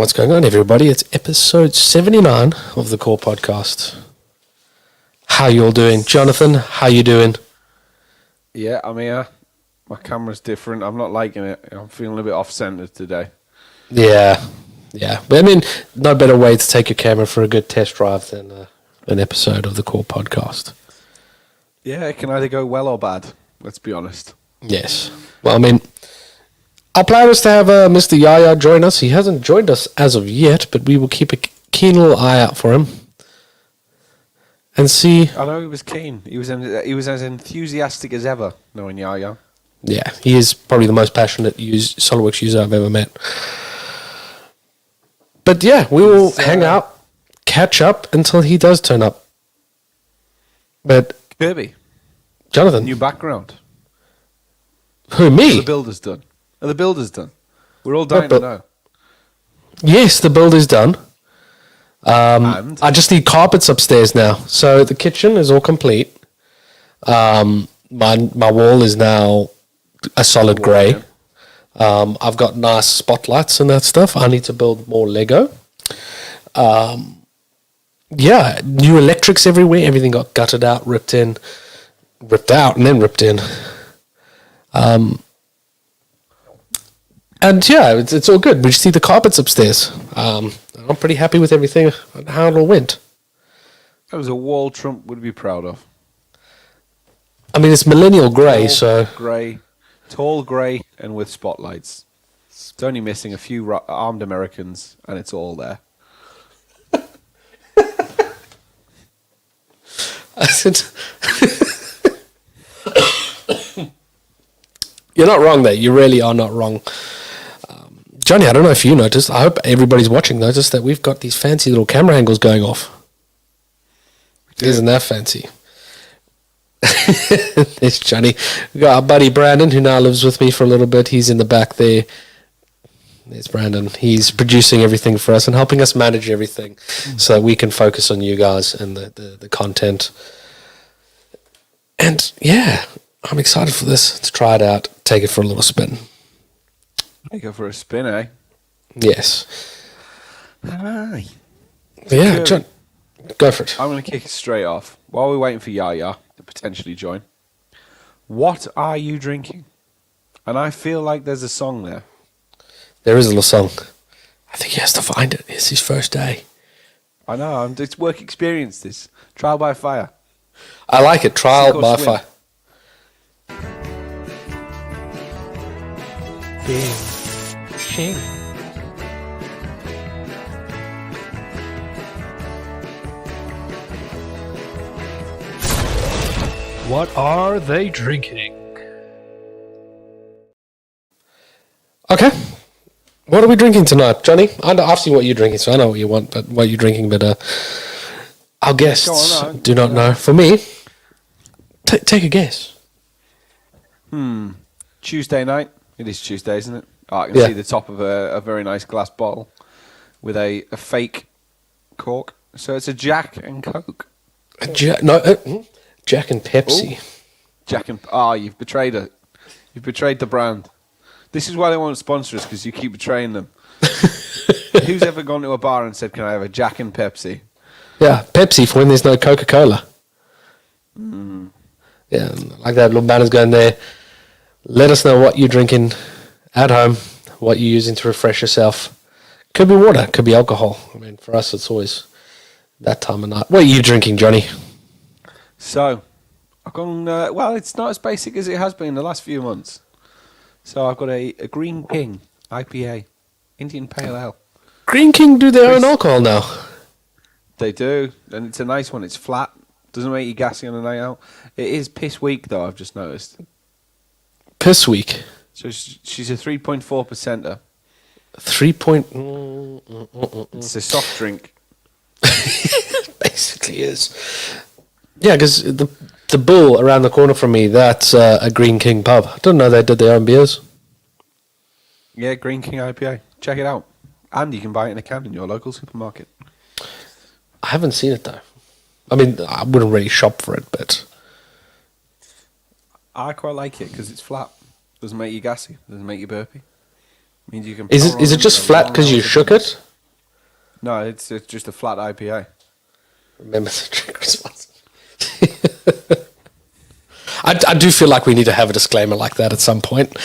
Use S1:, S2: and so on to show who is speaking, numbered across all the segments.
S1: What's going on, everybody? It's episode 79 of the Core Podcast. How you all doing? Jonathan, how you doing?
S2: Yeah, I'm here. My camera's different. I'm not liking it. I'm feeling a bit off-centered today.
S1: Yeah. But I mean, no better way to take your camera for a good test drive than an episode of the Core Podcast.
S2: Yeah, it can either go well or bad. Let's be honest.
S1: Yes. Well, I mean, our plan is to have Mr. Yahya join us. He hasn't joined us as of yet, but we will keep a keen little eye out for him. And see.
S2: I know he was keen. He was as enthusiastic as ever, knowing Yahya.
S1: Yeah, he is probably the most passionate Solidworks user I've ever met. But yeah, we will hang out, catch up until he does turn up. But
S2: Kirby,
S1: Jonathan,
S2: new background.
S1: Who, me?
S2: The builder's done. The builder's done. We're all dying to know.
S1: Yes, the build is done. I just need carpets upstairs now. So the kitchen is all complete. My wall is now a solid grey. I've got nice spotlights and that stuff. I need to build more Lego. Yeah, new electrics everywhere. Everything got gutted out, ripped out, and then ripped in. And yeah, it's all good. We just need the carpets upstairs. I'm pretty happy with everything and how it all went.
S2: That was a wall Trump would be proud of.
S1: I mean, it's millennial grey, so...
S2: Tall grey and with spotlights. It's only missing a few armed Americans, and it's all there.
S1: I said... You're not wrong there. You really are not wrong. Jonny, I don't know if you noticed. I hope everybody's watching noticed that we've got these fancy little camera angles going off. Isn't that fancy? There's Jonny. We've got our buddy Brandon, who now lives with me for a little bit. He's in the back there. There's Brandon. He's producing everything for us and helping us manage everything so that we can focus on you guys and the content. And yeah, I'm excited for this, to try it out, take it for a little spin.
S2: Take it for a spin, eh?
S1: Yes.
S2: Aye.
S1: Yeah, John, go for it.
S2: I'm going to kick it straight off. While we're waiting for Yahya to potentially join, what are you drinking? And I feel like there's a song there.
S1: There is a little song. I think he has to find it. It's his first day.
S2: I know. It's work experience, this. Trial by fire.
S1: I like it. Trial by fire.
S3: King. What are they drinking?
S1: Okay. What are we drinking tonight, Jonny? I've seen what you're drinking, so I know what you want, but what you're drinking. But our guests do not know. For me, take a guess.
S2: Tuesday night. It is Tuesday, isn't it? Oh, I can see the top of a very nice glass bottle with a fake cork. So it's a Jack and Coke.
S1: Jack and Pepsi.
S2: Ooh. Jack and... you've betrayed it. You've betrayed the brand. This is why they won't sponsor us, because you keep betraying them. Who's ever gone to a bar and said, can I have a Jack and Pepsi?
S1: Yeah, Pepsi for when there's no Coca-Cola. Yeah, like that little banner's going there. Let us know what you're drinking at home, what you're using to refresh yourself. Could be water, could be alcohol. I mean, for us, it's always that time of night. What are you drinking, Jonny?
S2: So, I've gone, it's not as basic as it has been the last few months. So I've got a Green King IPA, Indian Pale Ale.
S1: Green King do their own alcohol now.
S2: They do, and it's a nice one. It's flat, doesn't make you gassy on a night out. It is piss weak, though, I've just noticed.
S1: Piss week?
S2: So she's a 3.4%er.
S1: 3 point...
S2: It's a soft drink.
S1: Basically is. Yeah, because the Bull around the corner from me, that's a Green King pub. I didn't know they did their own beers.
S2: Yeah, Green King IPA. Check it out. And you can buy it in a can in your local supermarket.
S1: I haven't seen it, though. I mean, I wouldn't really shop for it, but...
S2: I quite like it because it's flat. Doesn't make you gassy. Doesn't make you burpy. Means you can.
S1: Is it just flat because you shook it?
S2: No, it's just a flat IPA.
S1: Remember to drink responsibly. I do feel like we need to have a disclaimer like that at some point.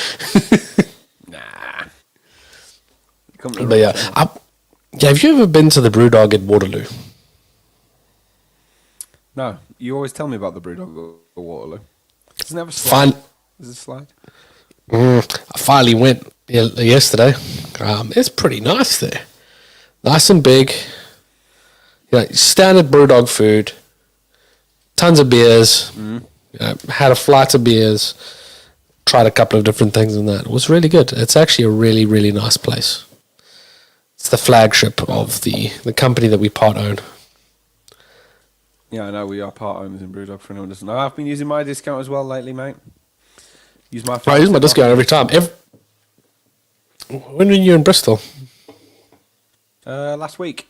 S2: Nah.
S1: But yeah, have you ever been to the Brewdog at Waterloo?
S2: No, you always tell me about the Brewdog at Waterloo. Doesn't it have a slide?
S1: Fine.
S2: Is it a slide?
S1: I finally went yesterday. It's pretty nice there. Nice and big. Standard Brewdog food. Tons of beers. Had a flight of beers. Tried a couple of different things in that. It was really good. It's actually a really, really nice place. It's the flagship of the company that we part own.
S2: Yeah, I know we are part owners in Brewdog for anyone who doesn't know. I've been using my discount as well lately, mate.
S1: I use my discount every time. When were you in Bristol?
S2: Last week.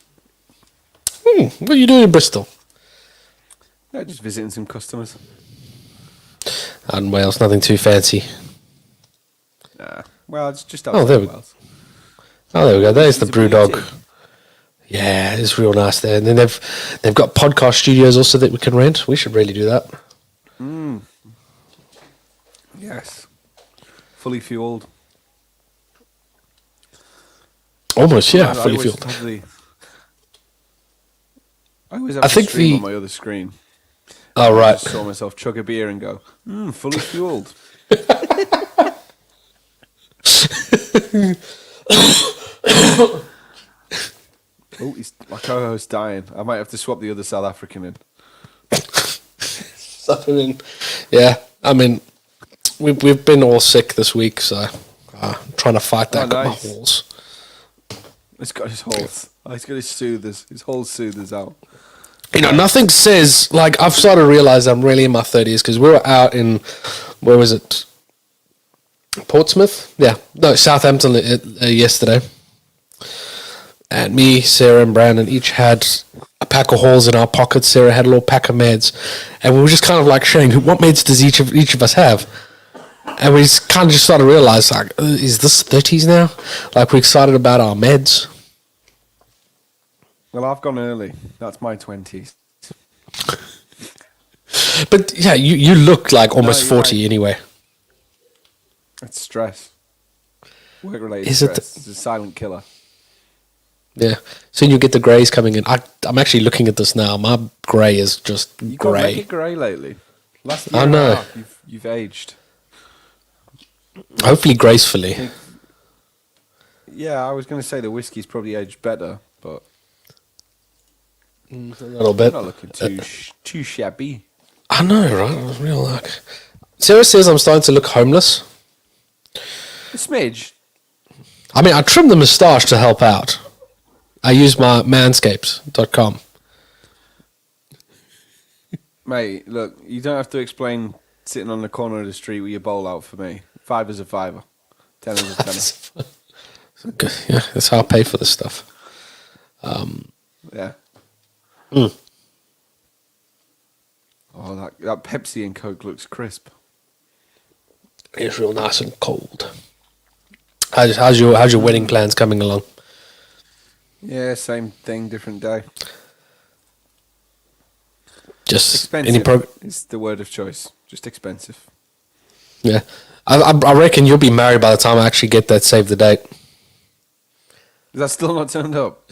S1: What are you doing in Bristol?
S2: Yeah, just visiting some customers.
S1: Out in Wales, nothing too fancy.
S2: Nah. Well, it's just
S1: Oh,
S2: outside Wales.
S1: There we go. There's the
S2: It's a beauty.
S1: Brewdog. Yeah, it's real nice there. And then they've got podcast studios also that we can rent. We should really do that.
S2: Yes. Fully fueled.
S1: Almost, yeah,
S2: I
S1: fully
S2: always
S1: fueled.
S2: have I always have
S1: I
S2: the
S1: think
S2: stream
S1: the-
S2: on my other screen.
S1: Oh,
S2: I
S1: right.
S2: just saw myself chug a beer and go, fully fueled. Oh, my co-host's dying. I might have to swap the other South African in.
S1: Yeah, I mean, we've been all sick this week, so trying to fight that.
S2: Oh,
S1: Got
S2: nice.
S1: my horse.
S2: He's got his whole, he's got his whole soothers out.
S1: Nothing says, like, I've started to realize I'm really in my 30s because we were out in, where was it? Portsmouth? Yeah. No, Southampton yesterday. And me, Sarah, and Brandon each had a pack of halls in our pockets. Sarah had a little pack of meds. And we were just kind of like sharing, what meds does each of us have? And we just kind of just started to realize, like, is this 30s now? Like, we're excited about our meds.
S2: Well, I've gone early. That's my 20s.
S1: But, yeah, you look like almost
S2: you're
S1: 40
S2: right.
S1: anyway.
S2: It's stress. Work-related
S1: Is it
S2: stress. It's a silent killer.
S1: Yeah. Soon you get the greys coming in. I'm actually looking at this now. My grey is just
S2: You can't make
S1: grey.
S2: it grey lately. Last year
S1: I
S2: and a
S1: know.
S2: half, you've aged.
S1: Hopefully gracefully.
S2: Yeah, I was going to say the whiskey's probably aged better, but
S1: A little bit.
S2: not looking too shabby.
S1: I know, right? I was real like. Sarah says I'm starting to look homeless.
S2: A smidge.
S1: I mean, I trimmed the moustache to help out. I use my manscapes.com.
S2: Mate, look, you don't have to explain sitting on the corner of the street with your bowl out for me. 5 is a 5. 10 is a 10.
S1: Yeah, that's how I pay for this stuff.
S2: Yeah. Oh, that Pepsi and Coke looks crisp.
S1: It's real nice and cold. How's your wedding plans coming along?
S2: Yeah, same thing, different day.
S1: Just
S2: Expensive
S1: any
S2: is the word of choice. Just expensive.
S1: Yeah, I reckon you'll be married by the time I actually get that save the date.
S2: Is that still not turned up?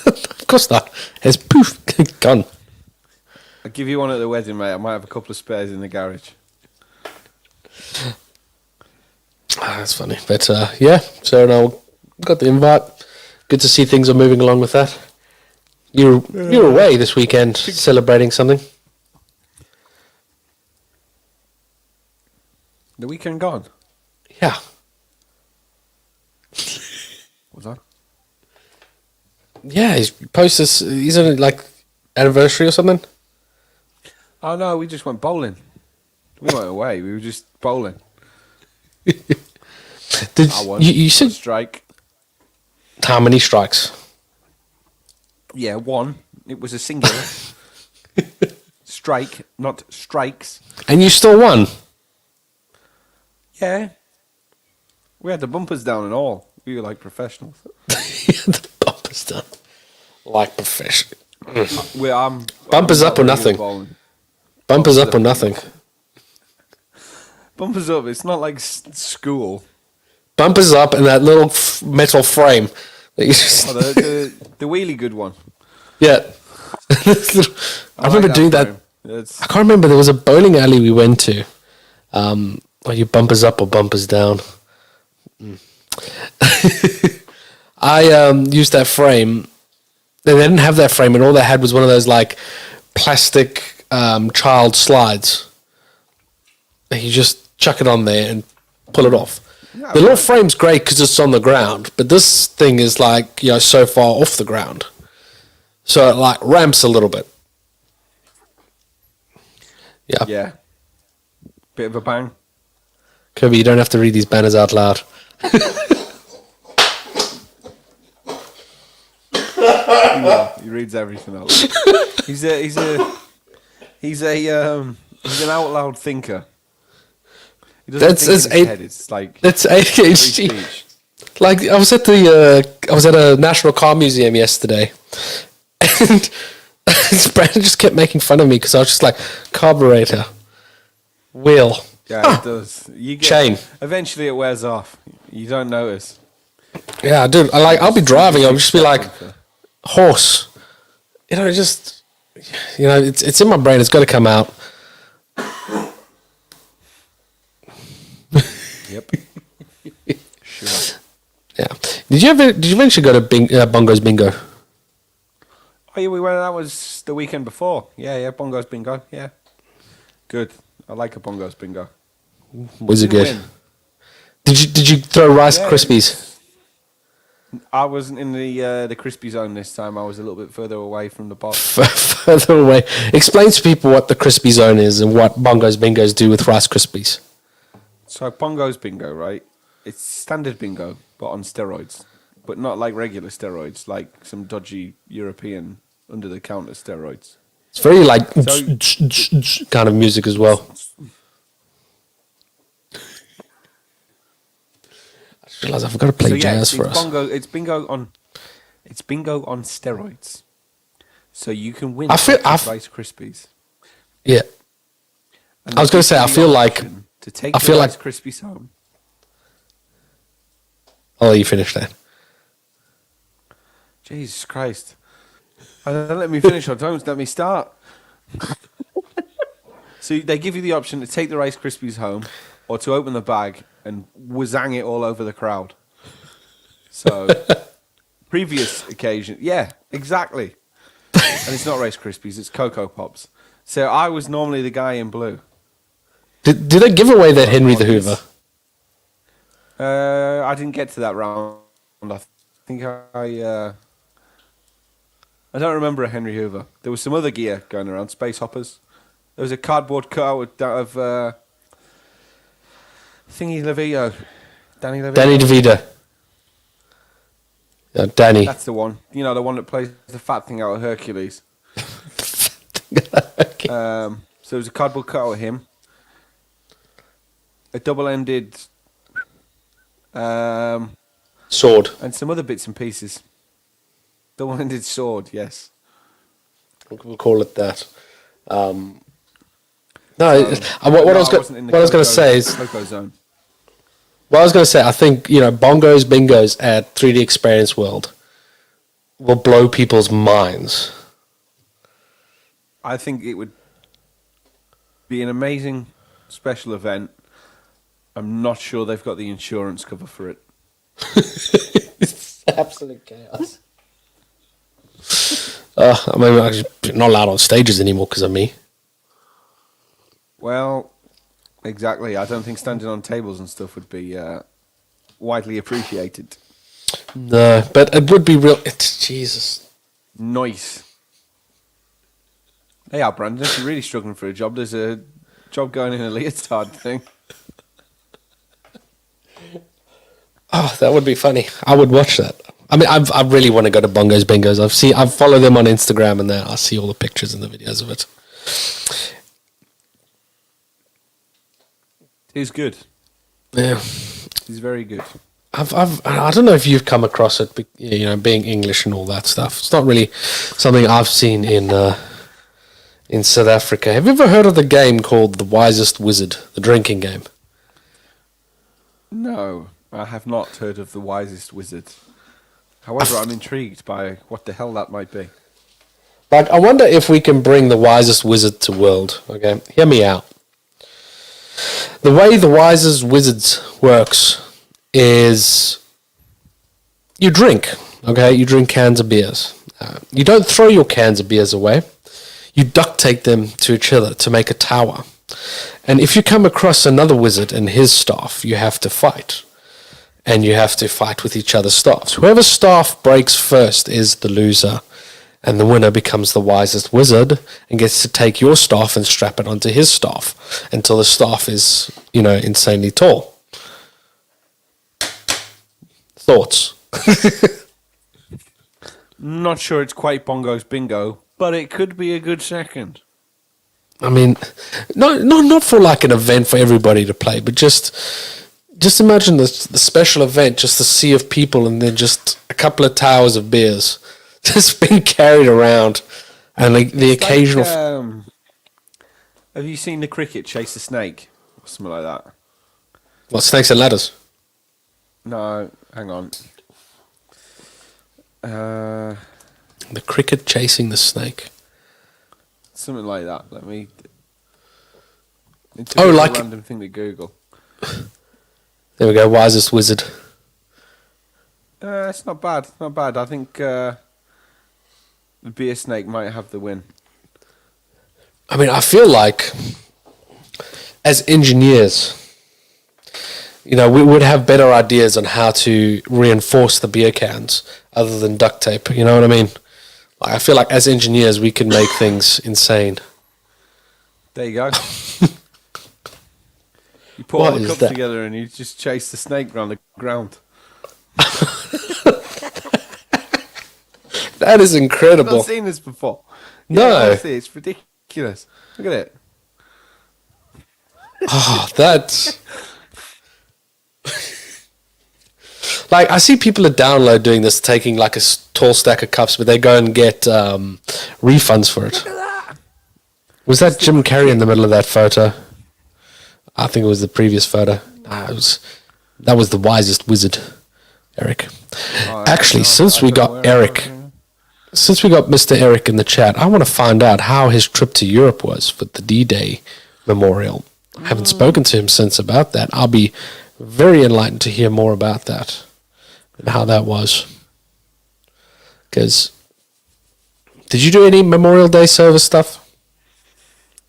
S1: Of course not. It's poof gone.
S2: I'll give you one at the wedding, mate. I might have a couple of spares in the garage.
S1: That's funny, but yeah. So now got the invite. Good to see things are moving along with that. You're away this weekend celebrating something.
S2: The weekend gone.
S1: Yeah.
S2: What's that?
S1: Yeah, he's posted this. Isn't it like anniversary or something?
S2: Oh no, we just went bowling. We weren't away. We were just bowling.
S1: Did
S2: I won.
S1: you said
S2: Strike.
S1: how many strikes?
S2: Yeah, one. It was a singular. Strike, not strikes.
S1: And you still won.
S2: Yeah. We had the bumpers down and all. We were like professionals.
S1: The bumpers done. Like professional.
S2: Bumpers
S1: up or nothing. Bumpers up or nothing.
S2: Bumpers up. It's not like school.
S1: Bumpers up and that little metal frame. That you just
S2: the wheelie good one.
S1: Yeah. I remember doing that. I can't remember. There was a bowling alley we went to. Are you bumpers up or bumpers down? I used that frame. They didn't have that frame, and all they had was one of those like plastic child slides. You just chuck it on there and pull it off. Yeah, the little frame's great because it's on the ground, but this thing is like so far off the ground, so it like ramps a little bit. Yeah.
S2: Yeah. Bit of a bang.
S1: Kirby, you don't have to read these banners out loud.
S2: He reads everything else. He's an out loud thinker. He doesn't think in his head. It's like
S1: it's ADHD. Like I was at a National Car Museum yesterday, and Brandon just kept making fun of me because I was just like carburetor, wheel.
S2: Yeah, it does.
S1: Chain.
S2: Eventually, it wears off. You don't notice.
S1: Yeah, dude. I'll be driving. I'll just be like horse. It's in my brain. It's got to come out.
S2: Yep. Sure.
S1: Yeah. Did you eventually go to Bongo's Bingo?
S2: Oh yeah, we went. That was the weekend before. Yeah. Bongo's Bingo. Yeah. Good. I like a Bongo's Bingo.
S1: Was it good? Did you throw Rice Krispies?
S2: I wasn't in the crispy zone this time. I was a little bit further away from the box.
S1: Further away. Explain to people what the crispy zone is and what Bongo's Bingos do with Rice Krispies.
S2: So Bongo's Bingo, right? It's standard bingo, but on steroids. But not like regular steroids, like some dodgy European under-the-counter steroids.
S1: It's very like kind of music as well. I just realised I forgot to play jazz for us.
S2: It's bingo on steroids. So you can win Rice Krispies.
S1: Yeah. I was going to say, I feel like
S2: to take the Rice Krispies home.
S1: I'll let you finish that.
S2: Jesus Christ. Don't let me finish or don't let me start. So they give you the option to take the Rice Krispies home or to open the bag and wazang it all over the crowd. So, previous occasion. Yeah, exactly. And it's not Rice Krispies, it's Cocoa Pops. So I was normally the guy in blue.
S1: Did they give away that Henry the Hoover?
S2: I didn't get to that round. I think I don't remember a Henry Hoover. There was some other gear going around, space hoppers. There was a cardboard cutout of Danny DeVito.
S1: Danny DeVito. Danny.
S2: That's the one. You know, the one that plays the fat thing out of Hercules. So there was a cardboard cutout of him. A double-ended
S1: sword.
S2: And some other bits and pieces. Double-ended sword, yes.
S1: We'll call it that. What I was going to say is...
S2: Cocoa Zone.
S1: What I was going to say, I think, Bongos Bingos at 3D Experience World will blow people's minds.
S2: I think it would be an amazing special event. I'm not sure they've got the insurance cover for it.
S1: It's absolute chaos. I'm actually not allowed on stages anymore because of me.
S2: Well, exactly. I don't think standing on tables and stuff would be widely appreciated.
S1: No, but it would be real. It's Jesus.
S2: Nice. Hey, Brandon, if you're really struggling for a job, there's a job going in a leotard thing.
S1: Oh, that would be funny. I would watch that. I mean, I really want to go to Bongos Bingos. I've followed them on Instagram, and I see all the pictures and the videos of it.
S2: He's good.
S1: Yeah,
S2: he's very good.
S1: I don't know if you've come across it, being English and all that stuff. It's not really something I've seen in South Africa. Have you ever heard of the game called The Wisest Wizard, the drinking game?
S2: No, I have not heard of The Wisest Wizard. However, I'm intrigued by what the hell that might be.
S1: Like, I wonder if we can bring The Wisest Wizard to world, okay? Hear me out. The way The Wisest Wizards works is you drink, okay? You drink cans of beers. You don't throw your cans of beers away. You duct tape them to each other to make a tower. And if you come across another wizard and his staff, you have to fight. And you have to fight with each other's staffs. Whoever's staff breaks first is the loser. And the winner becomes the wisest wizard and gets to take your staff and strap it onto his staff until the staff is, insanely tall. Thoughts?
S2: Not sure it's quite Bongo's bingo, but it could be a good second.
S1: I mean, not for like an event for everybody to play, but just imagine the special event, just a sea of people and then just a couple of towers of beers just being carried around, and the occasional.
S2: Have you seen the cricket chase a snake or something like that?
S1: What, snakes and ladders?
S2: No, hang on.
S1: The cricket chasing the snake.
S2: Something like that. Let me. It's
S1: a
S2: random thing to Google.
S1: There we go. Wisest wizard.
S2: It's not bad. Not bad. I think the beer snake might have the win.
S1: I mean, I feel like as engineers, we would have better ideas on how to reinforce the beer cans other than duct tape. You know what I mean? Like, I feel like as engineers, we can make things insane.
S2: There you go. You put all the cups together and you just chase the snake around the ground.
S1: That is incredible.
S2: I've not seen this before.
S1: No.
S2: Yeah, honestly, it's ridiculous. Look at it.
S1: Oh, that's... Like, I see people at Download doing this, taking like a tall stack of cups, but they go and get refunds for it.
S2: Look at that.
S1: Was that Jim Carrey in the middle of that photo? I think it was the previous photo. That was the wisest wizard, Eric. Actually, since we got Mr. Eric in the chat, I want to find out how his trip to Europe was for the D-Day memorial. I haven't spoken to him since about that. I'll be very enlightened to hear more about that and how that was. Because, did you do any Memorial Day service stuff?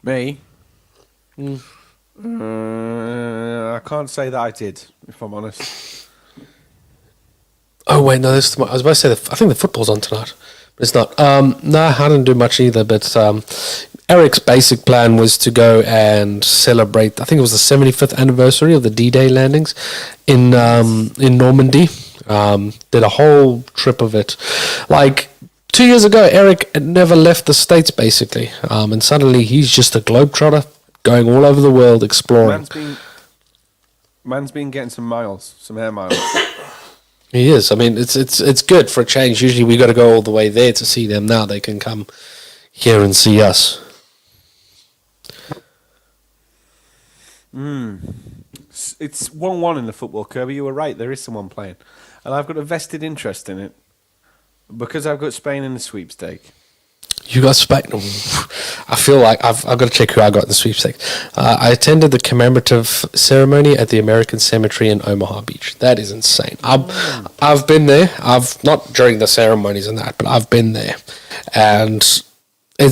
S2: Me? I can't say that I did, if I'm honest.
S1: Oh wait, no, I was about to say I think the football's on tonight, but it's not. No, I didn't do much either. But Eric's basic plan was to go and celebrate. I think it was the 75th anniversary of the D-Day landings in Normandy. Did a whole trip of it. Like 2 years ago, Eric had never left the States basically, and suddenly he's just a globetrotter going all over the world exploring.
S2: Man's been getting some air miles.
S1: He is. I mean, it's good for a change. Usually we got to go all the way there to see them. Now they can come here and see us.
S2: It's 1-1 in the football, Kirby. You were right. There is someone playing. And I've got a vested interest in it because I've got Spain in the sweepstake.
S1: You got Spain? I feel like I've got to check who I got in the sweepstakes. I attended the commemorative ceremony at the American Cemetery in Omaha Beach. That is insane. I've been there. I've not during the ceremonies and that, but I've been there, and I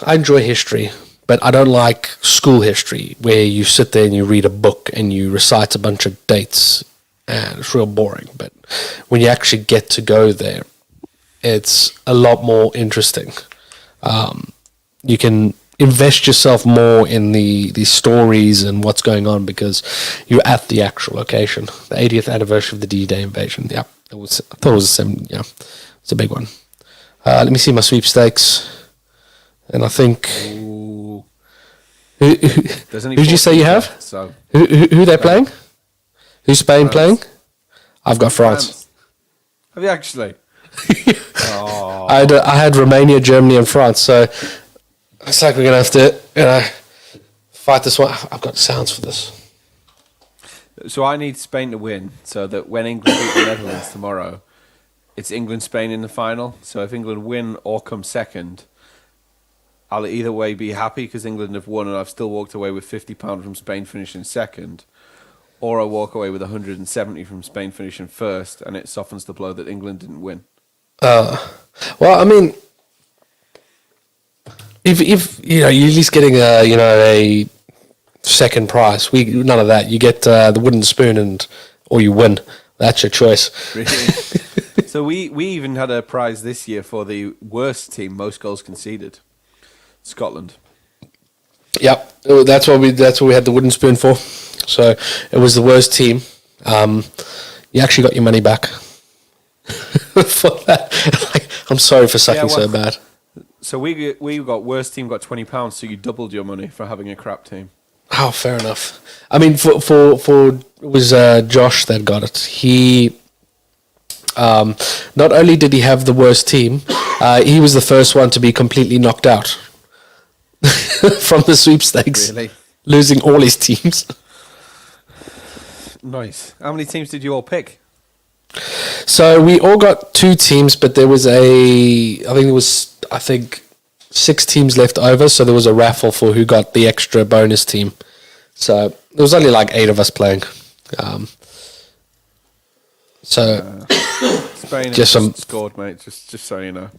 S1: enjoy history, but I don't like school history where you sit there and you read a book and you recite a bunch of dates, and it's real boring. But when you actually get to go there, it's a lot more interesting. You can invest yourself more in the stories and what's going on because you're at the actual location. The 80th anniversary of the D-Day invasion. Yeah, I thought it was it's a big one. Let me see my sweepstakes, and I think. Who did you say you have?
S2: So
S1: who they're playing? Who's Spain playing? I've got France.
S2: Have you actually?
S1: I had Romania, Germany, and France. So it's like we're gonna have to fight this one. I've got sounds for this.
S2: So I need Spain to win so that when England beat the Netherlands tomorrow, it's England-Spain in the final. So if England win or come second, I'll either way be happy because England have won and I've still walked away with £50 from Spain finishing second, or I walk away with 170 from Spain finishing first, and it softens the blow that England didn't win.
S1: Well, I mean, if you're at least getting a second prize, none of that. You get the wooden spoon or you win. That's your choice.
S2: Really? So we even had a prize this year for the worst team, most goals conceded. Scotland.
S1: Yep, that's what we had the wooden spoon for. So it was the worst team. You actually got your money back for that. I'm sorry for sucking so bad.
S2: So we got worst team got £20, so you doubled your money for having a crap team.
S1: Oh, fair enough. I mean, for it was Josh that got it. He not only did he have the worst team, he was the first one to be completely knocked out from the sweepstakes,
S2: Really?
S1: Losing all his teams.
S2: Nice. How many teams did you all pick?
S1: So we all got 2 teams, but there was I think 6 teams left over, so there was a raffle for who got the extra bonus team. So there was only like 8 of us playing.
S2: Spain just scored, mate. Just so you know.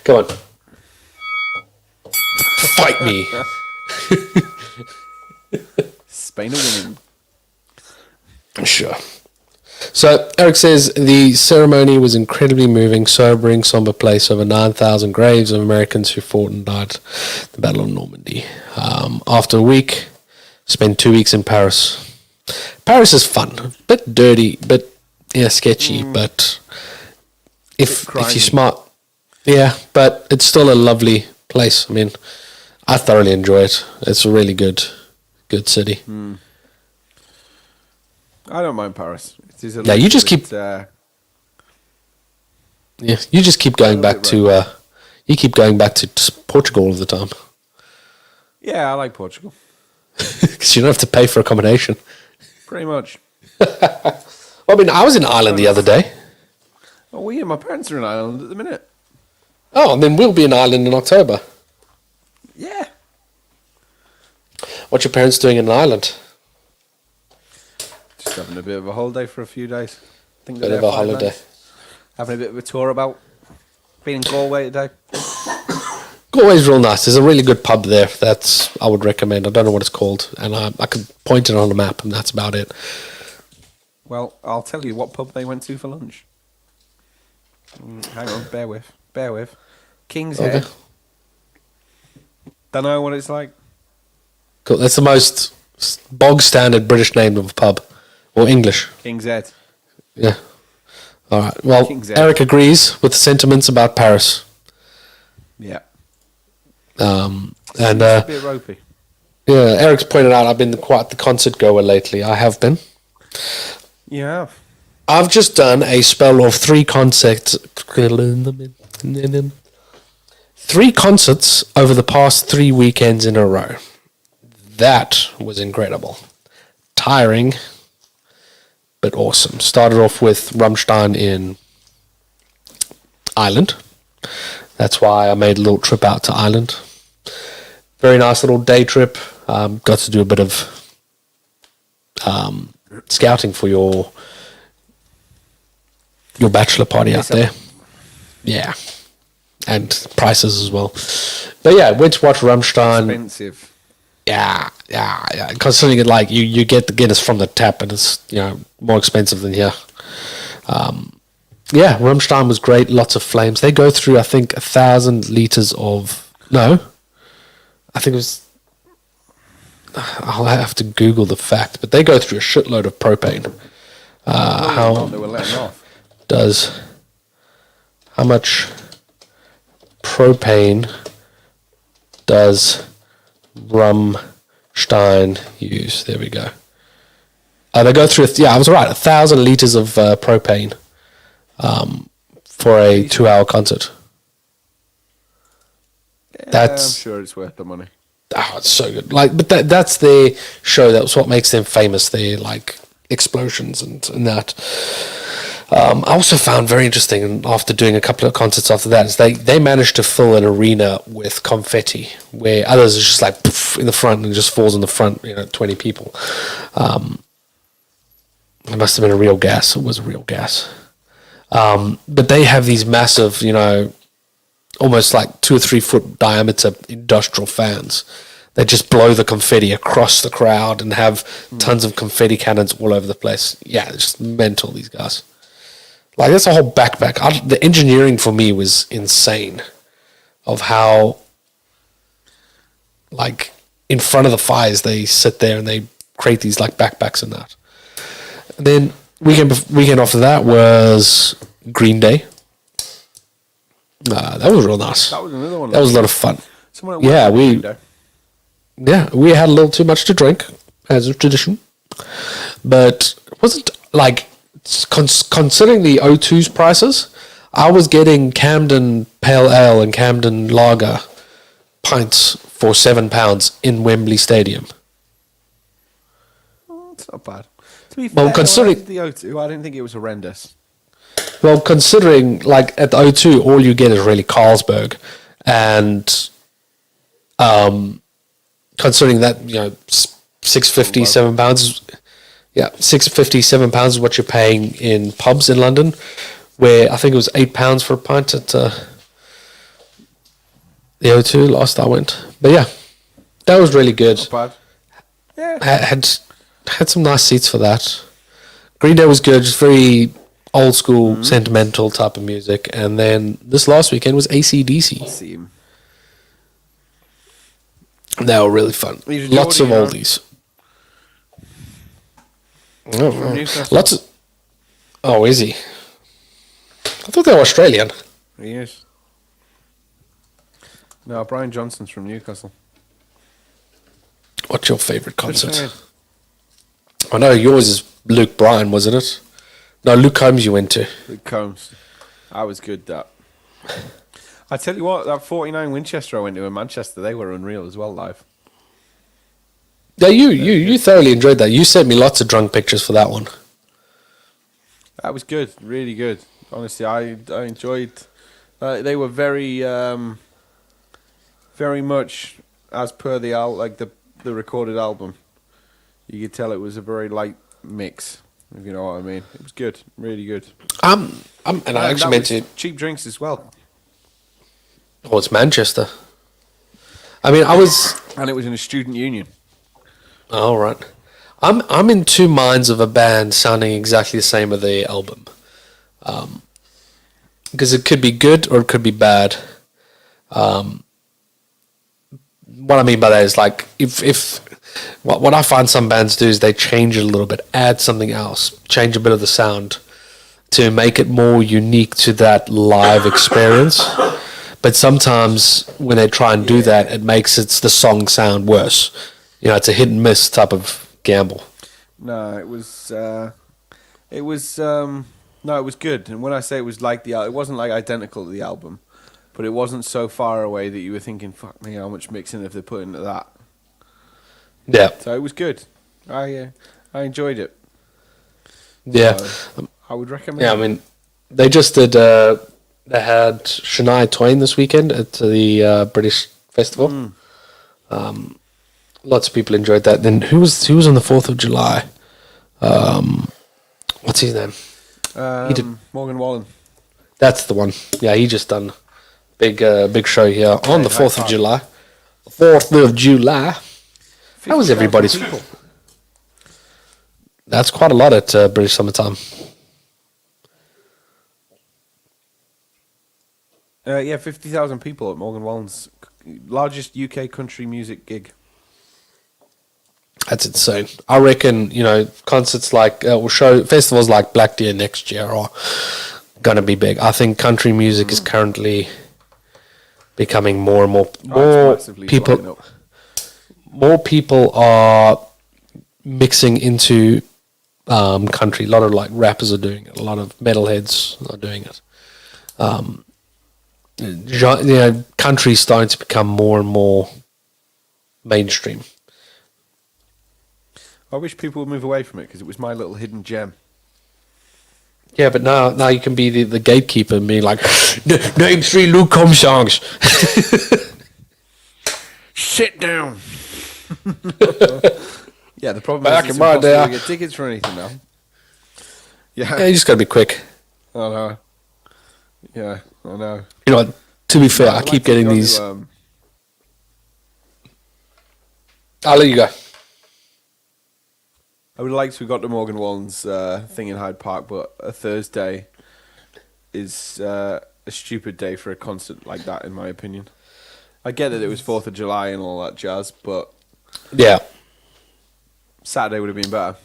S1: Come on. Fight me.
S2: Spain are winning.
S1: Sure. So Eric says the ceremony was incredibly moving, sobering, somber place. Over 9,000 graves of Americans who fought and died at the Battle of Normandy. After a week, spent 2 weeks in Paris. Paris is fun, a bit dirty, but sketchy. But if you're smart, but it's still a lovely place. I mean, I thoroughly enjoy it. It's a really good city.
S2: I don't mind Paris. It is
S1: you just keep. You just keep going back to. You keep going back to Portugal all the time.
S2: Yeah, I like Portugal.
S1: Because you don't have to pay for accommodation.
S2: Pretty much.
S1: Well, I mean, I was in Ireland the other day.
S2: Oh, yeah, my parents are in Ireland at the minute.
S1: Oh, and then we'll be in Ireland in October.
S2: Yeah.
S1: What's your parents doing in Ireland?
S2: Just having a bit of a holiday for a few days.
S1: Bit of a holiday.
S2: Having a bit of a tour about. Been in Galway today.
S1: Galway's real nice. There's a really good pub there that's I would recommend. I don't know what it's called, and I could point it on a map, and that's about it.
S2: Well, I'll tell you what pub they went to for lunch. Hang on, bear with. King's Head. Don't know what it's like.
S1: Cool. That's the most bog standard British name of a pub, or English.
S2: King's Head.
S1: Yeah. All right. Well, Eric agrees with the sentiments about Paris.
S2: Yeah.
S1: And
S2: a bit ropey.
S1: Yeah, Eric's pointed out I've been quite the concert goer lately. I have been.
S2: You have.
S1: I've just done a spell of 3 concerts. 3 concerts over the past 3 weekends in a row. That was incredible. Tiring, but awesome. Started off with Rammstein in Ireland. That's why I made a little trip out to Ireland. Very nice little day trip. Got to do a bit of scouting for your bachelor party out there. Yeah. And prices as well. But yeah, went to watch Rammstein.
S2: Expensive.
S1: Yeah. Considering it, like you get the Guinness from the tap, and it's more expensive than here. Yeah, Rammstein was great. Lots of flames. They go through, I think, 1,000 liters of I think it was. I'll have to Google the fact, but they go through a shitload of propane. How
S2: they were letting off.
S1: How much propane does Rammstein use? There we go. They go through. I was right. 1,000 liters of propane for a 2-hour concert.
S2: Yeah, I'm sure it's worth the money.
S1: Oh, it's so good. But that's their show. That's what makes them famous. Their explosions and that. I also found very interesting, and after doing a couple of concerts after that, is they managed to fill an arena with confetti, where others are just poof, in the front and just falls in the front, 20 people. It must have been a real gas. It was a real gas. But they have these massive, almost 2 or 3 foot diameter industrial fans. They just blow the confetti across the crowd and have tons of confetti cannons all over the place. Yeah, it's just mental, these guys. That's a whole backpack. The engineering for me was insane of how, in front of the fires, they sit there and they create these, backpacks and that. And then weekend after that was Green Day. That was real nice.
S2: That was another one.
S1: That was a lot of fun. We had a little too much to drink, as a tradition. But it wasn't considering the O2's prices, I was getting Camden Pale Ale and Camden Lager pints for £7 in Wembley Stadium.
S2: Oh, it's not bad. To be fair,
S1: considering
S2: the O2, I didn't think it was horrendous.
S1: Well, considering at the O2, all you get is really Carlsberg, and considering that £6.50, £7. Yeah, £6.50, £7 is what you're paying in pubs in London, where I think it was £8 for a pint at the O2 last I went. But yeah, that was really good.
S2: Not bad. Yeah,
S1: had some nice seats for that. Green Day was good, just very old school, sentimental type of music. And then this last weekend was AC/DC. They were really fun. Lots of oldies. Lots of. Oh, is he? I thought they were Australian.
S2: He is. No, Brian Johnson's from Newcastle.
S1: What's your favourite concert? I know yours is Luke Bryan, wasn't it? No, Luke Combs you went to.
S2: Luke Combs. That was good, that. I tell you what, that 49 Winchester I went to in Manchester, they were unreal as well, live.
S1: Yeah, you thoroughly enjoyed that. You sent me lots of drunk pictures for that one.
S2: That was good, really good. Honestly, I enjoyed. They were very, very much as per the recorded album. You could tell it was a very light mix, if you know what I mean. It was good, really good.
S1: And I actually meant to
S2: cheap drinks as well.
S1: Oh, it's Manchester. I mean,
S2: and it was in a student union.
S1: All right. I'm in two minds of a band sounding exactly the same as the album, because it could be good or it could be bad. What I mean by that is if what I find some bands do is they change it a little bit, add something else, change a bit of the sound to make it more unique to that live experience. But sometimes when they try and do that, it makes the song sound worse. It's a hit and miss type of gamble.
S2: No, it was good. And when I say it was it wasn't identical to the album, but it wasn't so far away that you were thinking, "Fuck me, how much mixing have they put into that?"
S1: Yeah.
S2: So it was good. I enjoyed it.
S1: Yeah,
S2: so I would recommend.
S1: Yeah, I mean, they just did. They had Shania Twain this weekend at the British Festival. Lots of people enjoyed that. Then who was on the 4th of July? What's his name?
S2: He did Morgan Wallen.
S1: That's the one. Yeah, he just done big show here on the 4th of July. 4th of July. How was everybody's?
S2: People.
S1: That's quite a lot at British Summertime.
S2: 50,000 people at Morgan Wallen's largest UK country music gig.
S1: That's insane. I reckon, concerts festivals like Black Deer next year are going to be big. I think country music is currently becoming more and more people are mixing into country. A lot of like rappers are doing it. A lot of metalheads are doing it. Country's starting to become more and more mainstream.
S2: I wish people would move away from it because it was my little hidden gem.
S1: Yeah, but now you can be the gatekeeper and be like, name 3 Luke Combs songs.
S2: Sit down. Yeah, the problem
S1: Back
S2: is it's
S1: in my
S2: impossible
S1: day,
S2: to get tickets for anything now.
S1: Yeah, you just got to be quick.
S2: I know. Yeah, I know.
S1: You know, to be fair, I
S2: I'd
S1: keep
S2: like to
S1: getting
S2: go
S1: these.
S2: to,
S1: I'll let you go.
S2: I would like to have got to Morgan Wallen's thing in Hyde Park, but a Thursday is a stupid day for a concert like that, in my opinion. I get that it was 4th of July and all that jazz, but
S1: Yeah,
S2: Saturday would have been better.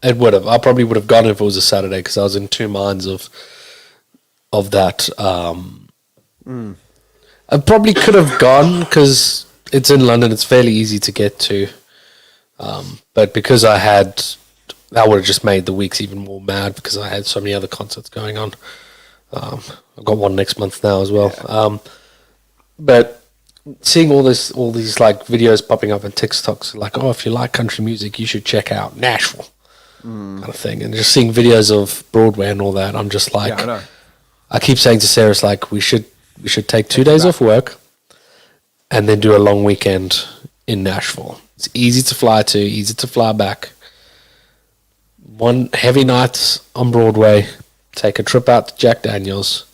S1: it would have. I probably would have gone if it was a Saturday because I was in 2 minds of that. I probably could have gone because it's in London. It's fairly easy to get to. But because that would have just made the weeks even more mad because I had so many other concerts going on. I've got one next month now as well.
S2: Yeah.
S1: But seeing all these like videos popping up on TikToks, like, oh, if you like country music, you should check out Nashville, kind of thing. And just seeing videos of Broadway and all that, I'm just like,
S2: Yeah, I know.
S1: I keep saying to Sarah, it's like we should take 2 days off work and then do a long weekend in Nashville. It's easy to fly to, easy to fly back. One heavy night on Broadway, take a trip out to Jack Daniels.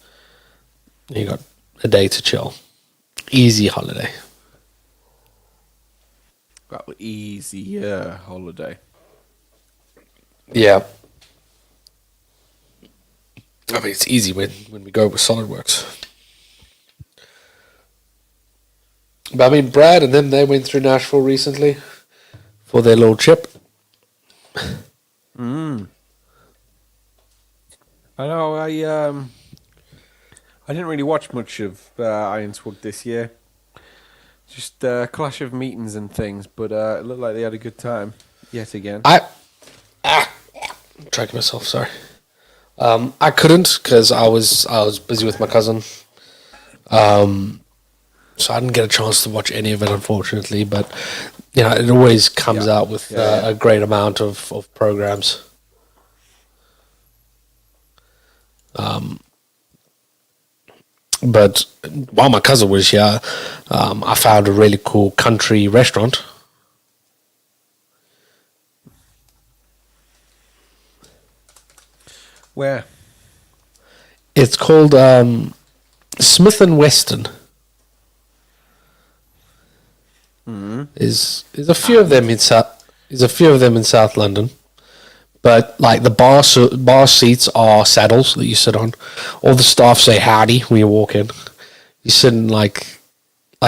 S1: You got a day to chill. Easy holiday.
S2: That was easier holiday.
S1: Yeah. I mean, it's easy when we go with Solidworks. But I mean, Brad and them, they went through Nashville recently for their little trip.
S2: I know. I didn't really watch much of Iron SWUG this year. Just a clash of meetings and things, but it looked like they had a good time yet again.
S1: I'm tracking myself, sorry. I couldn't because I was busy with my cousin. So I didn't get a chance to watch any of it, unfortunately. But you know, it always comes out with a great amount of programs. But while my cousin was here, I found a really cool country restaurant.
S2: Where?
S1: It's called Smith and Weston. There's a few of them in South London, but like the bar seats are saddles that you sit on. All the staff say howdy when you walk in. You sit in like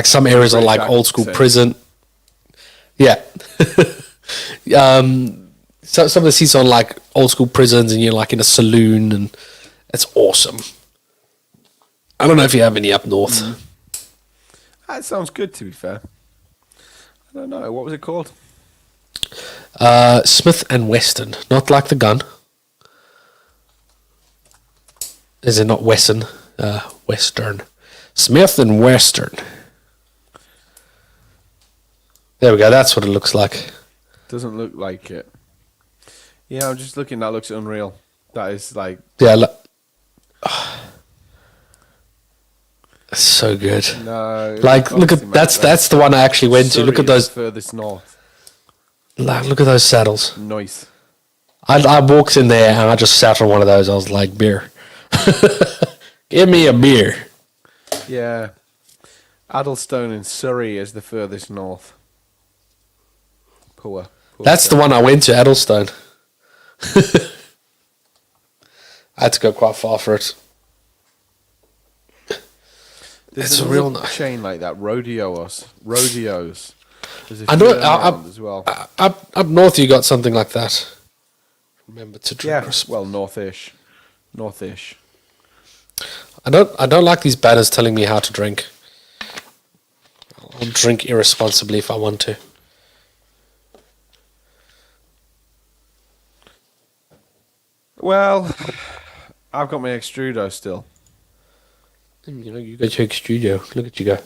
S1: some areas are like old school prison. Yeah. So some of the seats are like old school prisons, and you're like in a saloon, and it's awesome. I don't know if you have any up north.
S2: That sounds good, to be fair. I don't know. What was it called?
S1: Smith and Weston, not like the gun. Is it not Wesson? Western. Smith and Western. There we go. That's what it looks like.
S2: Doesn't look like it. Yeah, I'm just looking. That looks unreal. That is like...
S1: Yeah. It's so good.
S2: No.
S1: Like, look at that's the one I actually went to. Look at those.
S2: Furthest north.
S1: Like, look at those saddles.
S2: Nice.
S1: I walked in there and I just sat on one of those. I was like, beer. Give me a beer.
S2: Yeah. Addlestone in Surrey is the furthest north. Poor
S1: That's the one I went to, Addlestone. I had to go quite far for it.
S2: There's
S1: It's a
S2: another
S1: real nice
S2: chain like that. Rodeos. There's a
S1: I
S2: few
S1: know.
S2: of them around as well.
S1: Up north, you got something like that. Remember to drink.
S2: Yeah. Well, northish.
S1: I don't like these banners telling me how to drink. I'll drink irresponsibly if I want to.
S2: Well, I've got my extruder still.
S1: You know, you got your studio. Look at you go.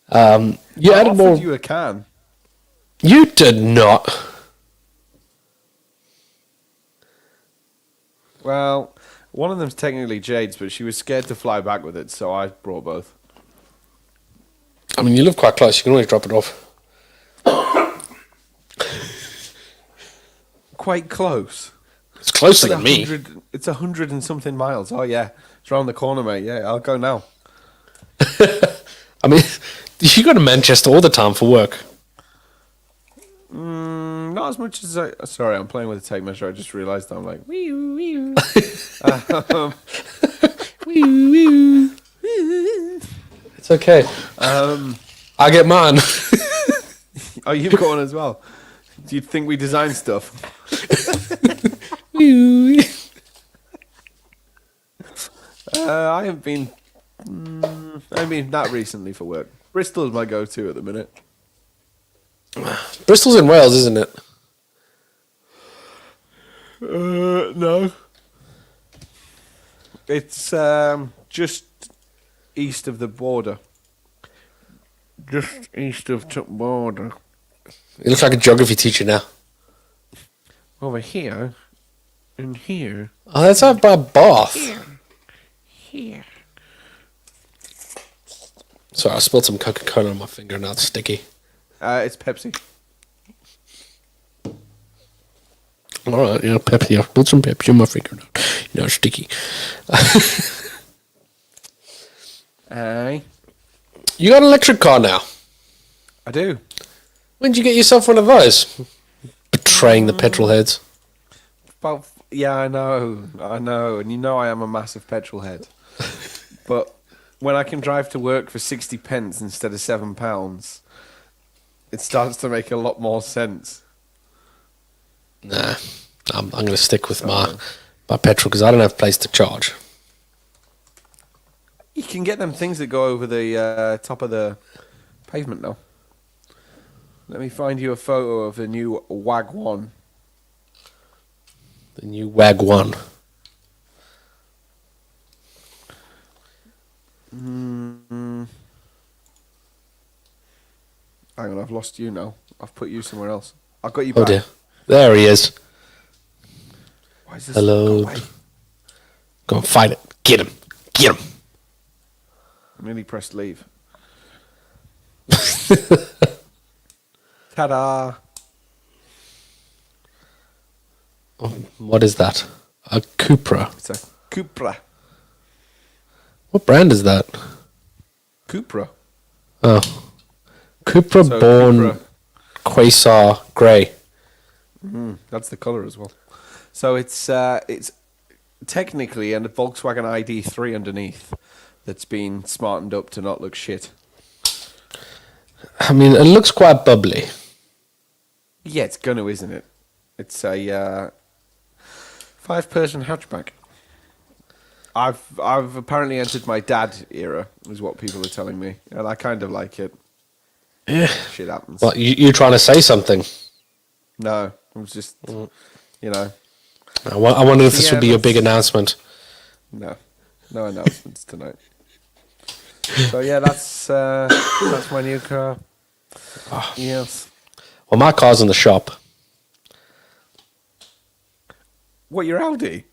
S1: You
S2: I
S1: added
S2: offered
S1: more.
S2: you a can.
S1: You did not.
S2: Well, one of them's technically Jade's, but she was scared to fly back with it, so I brought both.
S1: I mean, you live quite close. You can always drop it off.
S2: Quite close.
S1: It's closer
S2: It's
S1: than me.
S2: It's 100 and something miles. Oh yeah, it's around the corner, mate. Yeah, I'll go now.
S1: I mean, you go to Manchester all the time for work.
S2: Not as much as I. Sorry, I'm playing with a tape measure. I just realised I'm like.
S1: It's okay. I get mine.
S2: Oh, you've got one as well. Do you think we design stuff? I haven't been. I mean, not recently for work. Bristol is my go-to at the minute.
S1: Bristol's in Wales, isn't it?
S2: No. It's just east of the border. Just east of the border.
S1: You look like a geography teacher now.
S2: Over here. And here.
S1: Oh, that's out by Bath.
S2: Here.
S1: Sorry, I spilled some Coca-Cola on my finger and now it's sticky.
S2: It's Pepsi.
S1: All right, yeah, Pepsi. I spilled some Pepsi on my finger now. You know, it's sticky.
S2: Aye.
S1: You got an electric car now.
S2: I do.
S1: When did you get yourself one of those? Betraying the petrol heads.
S2: Well, yeah, I know. And you know I am a massive petrol head. But when I can drive to work for 60 pence instead of £7, it starts to make a lot more sense.
S1: Nah, I'm going to stick with my petrol because I don't have a place to charge.
S2: You can get them things that go over the top of the pavement now. Let me find you a photo of the new WAG 1.
S1: The new WAG 1.
S2: Hang on, I've lost you now. I've put you somewhere else. I've got you
S1: Oh
S2: back.
S1: dear. There he is.
S2: Why is this
S1: Hello.
S2: go away?
S1: Go and fight it. Get him. Get him.
S2: I nearly pressed leave. Ta-da!
S1: What is that? A Cupra.
S2: It's a Cupra.
S1: What brand is that?
S2: Cupra.
S1: Oh. Cupra
S2: So
S1: Born
S2: Cupra.
S1: Quasar Grey.
S2: That's the colour as well. So it's technically a Volkswagen ID3 underneath that's been smartened up to not look shit.
S1: I mean, it looks quite bubbly.
S2: Yeah, it's gonna, isn't it? It's a 5-person hatchback. I've apparently entered my dad era, is what people are telling me, and I kind of like it.
S1: Yeah.
S2: Shit happens.
S1: Well, you're trying to say something.
S2: No, it was just, you know,
S1: I wonder if this
S2: Yeah,
S1: would be your big
S2: that's-
S1: announcement.
S2: no announcements tonight. So yeah, that's my new car. Yes.
S1: Well, my car's in the shop.
S2: What, your Audi?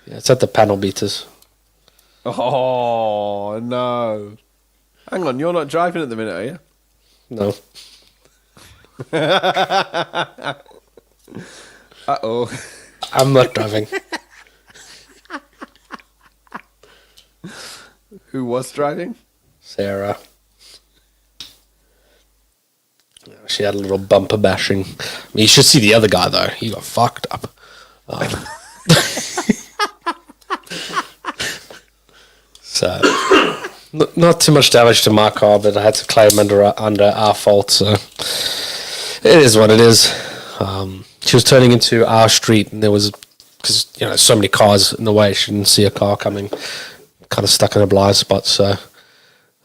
S1: Yeah, it's at the panel beaters.
S2: Oh no! Hang on, you're not driving at the minute, are you?
S1: No.
S2: Uh-oh.
S1: I'm not driving.
S2: Who was driving?
S1: Sarah. She had a little bumper bashing. I mean, you should see the other guy, though. He got fucked up. So, not too much damage to my car, but I had to claim under our fault, so it is what it is. She was turning into our street, and there was, because, so many cars in the way, she didn't see a car coming, kind of stuck in a blind spot, so,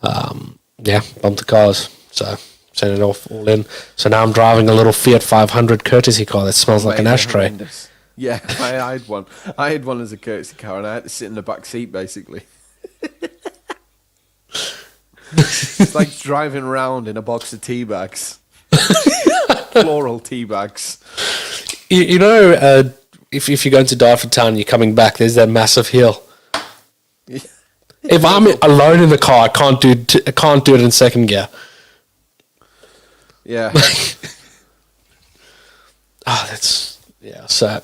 S1: yeah, bumped the cars. So, sent it off all in. So now I'm driving a little Fiat 500 courtesy car that smells like an ashtray.
S2: Horrendous. Yeah, I had one. I had one as a courtesy car, and I had to sit in the back seat basically. It's like driving around in a box of tea bags, floral tea bags.
S1: You know, if you're going to Dartford Town, you're coming back. There's that massive hill. If I'm alone in the car, I can't do it in second gear.
S2: Yeah.
S1: So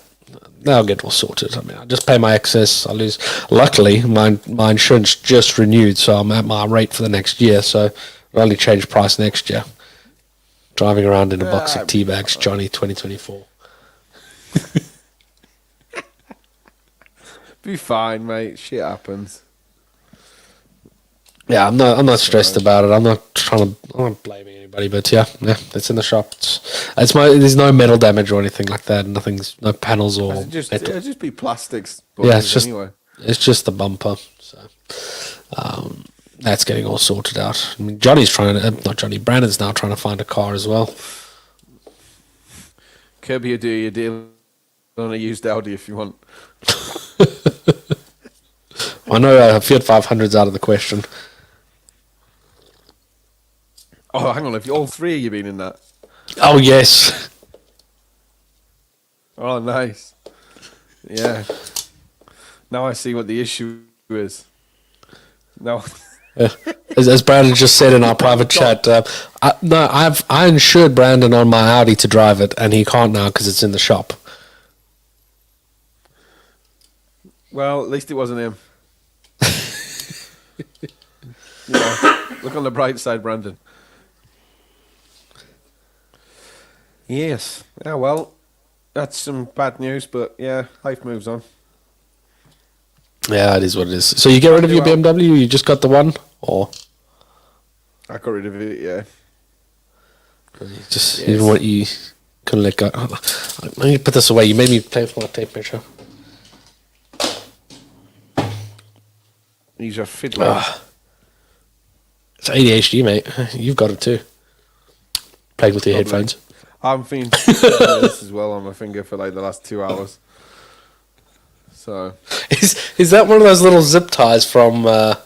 S1: I'll get all sorted. I mean, I just pay my excess. I lose. Luckily, my insurance just renewed, so I'm at my rate for the next year. So I'll only change price next year. Driving around in a box of tea bags, Johnny 2024.
S2: Be fine, mate. Shit happens.
S1: Yeah, I'm not stressed about it. I'm not blaming anybody, but yeah, it's in the shop. There's no metal damage or anything like that. No panels or
S2: It'll
S1: metal.
S2: just be plastics.
S1: Yeah, it's
S2: anyway.
S1: just the bumper. So that's getting all sorted out. I mean, Brandon's now trying to find a car as well.
S2: Kirby will do your deal on a used Audi if you want.
S1: I know Fiat 500's out of the question.
S2: Oh, hang on. Have all three of you been in that?
S1: Oh yes.
S2: Oh, nice. Yeah. Now I see what the issue is. No.
S1: As Brandon just said in our private chat, I insured Brandon on my Audi to drive it, and he can't now because it's in the shop.
S2: Well, at least it wasn't him. Look on the bright side, Brandon. Yes. Yeah, well, that's some bad news, but yeah, life moves on.
S1: Yeah, it is what it is. So you get rid of your BMW? You just got the one? Or?
S2: I got rid of it, yeah.
S1: You couldn't let go. Let me put this away. You made me play with my tape measure.
S2: He's a fiddler.
S1: It's ADHD, mate. You've got it too. Playing with your headphones.
S2: I've been this as well on my finger for like the last 2 hours. So
S1: is that one of those little zip ties from like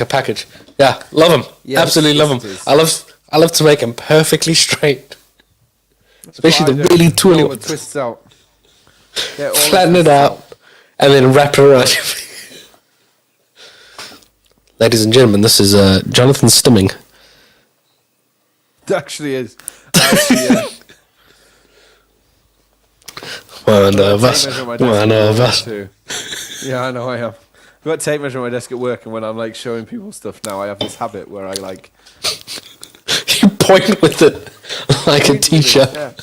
S1: a package? Yeah, love them. Yes, absolutely love them. I love to make them perfectly straight, especially the really twirly ones.
S2: Twists out.
S1: Flatten it out and then wrap it around. Ladies and gentlemen, this is Jonathan Stimming.
S2: It actually is. Yeah.
S1: One of us.
S2: Yeah, I know I have. I've got tape measure on my desk at work, and when I'm like showing people stuff now, I have this habit where I like...
S1: You point with it like a teacher.
S2: Yeah.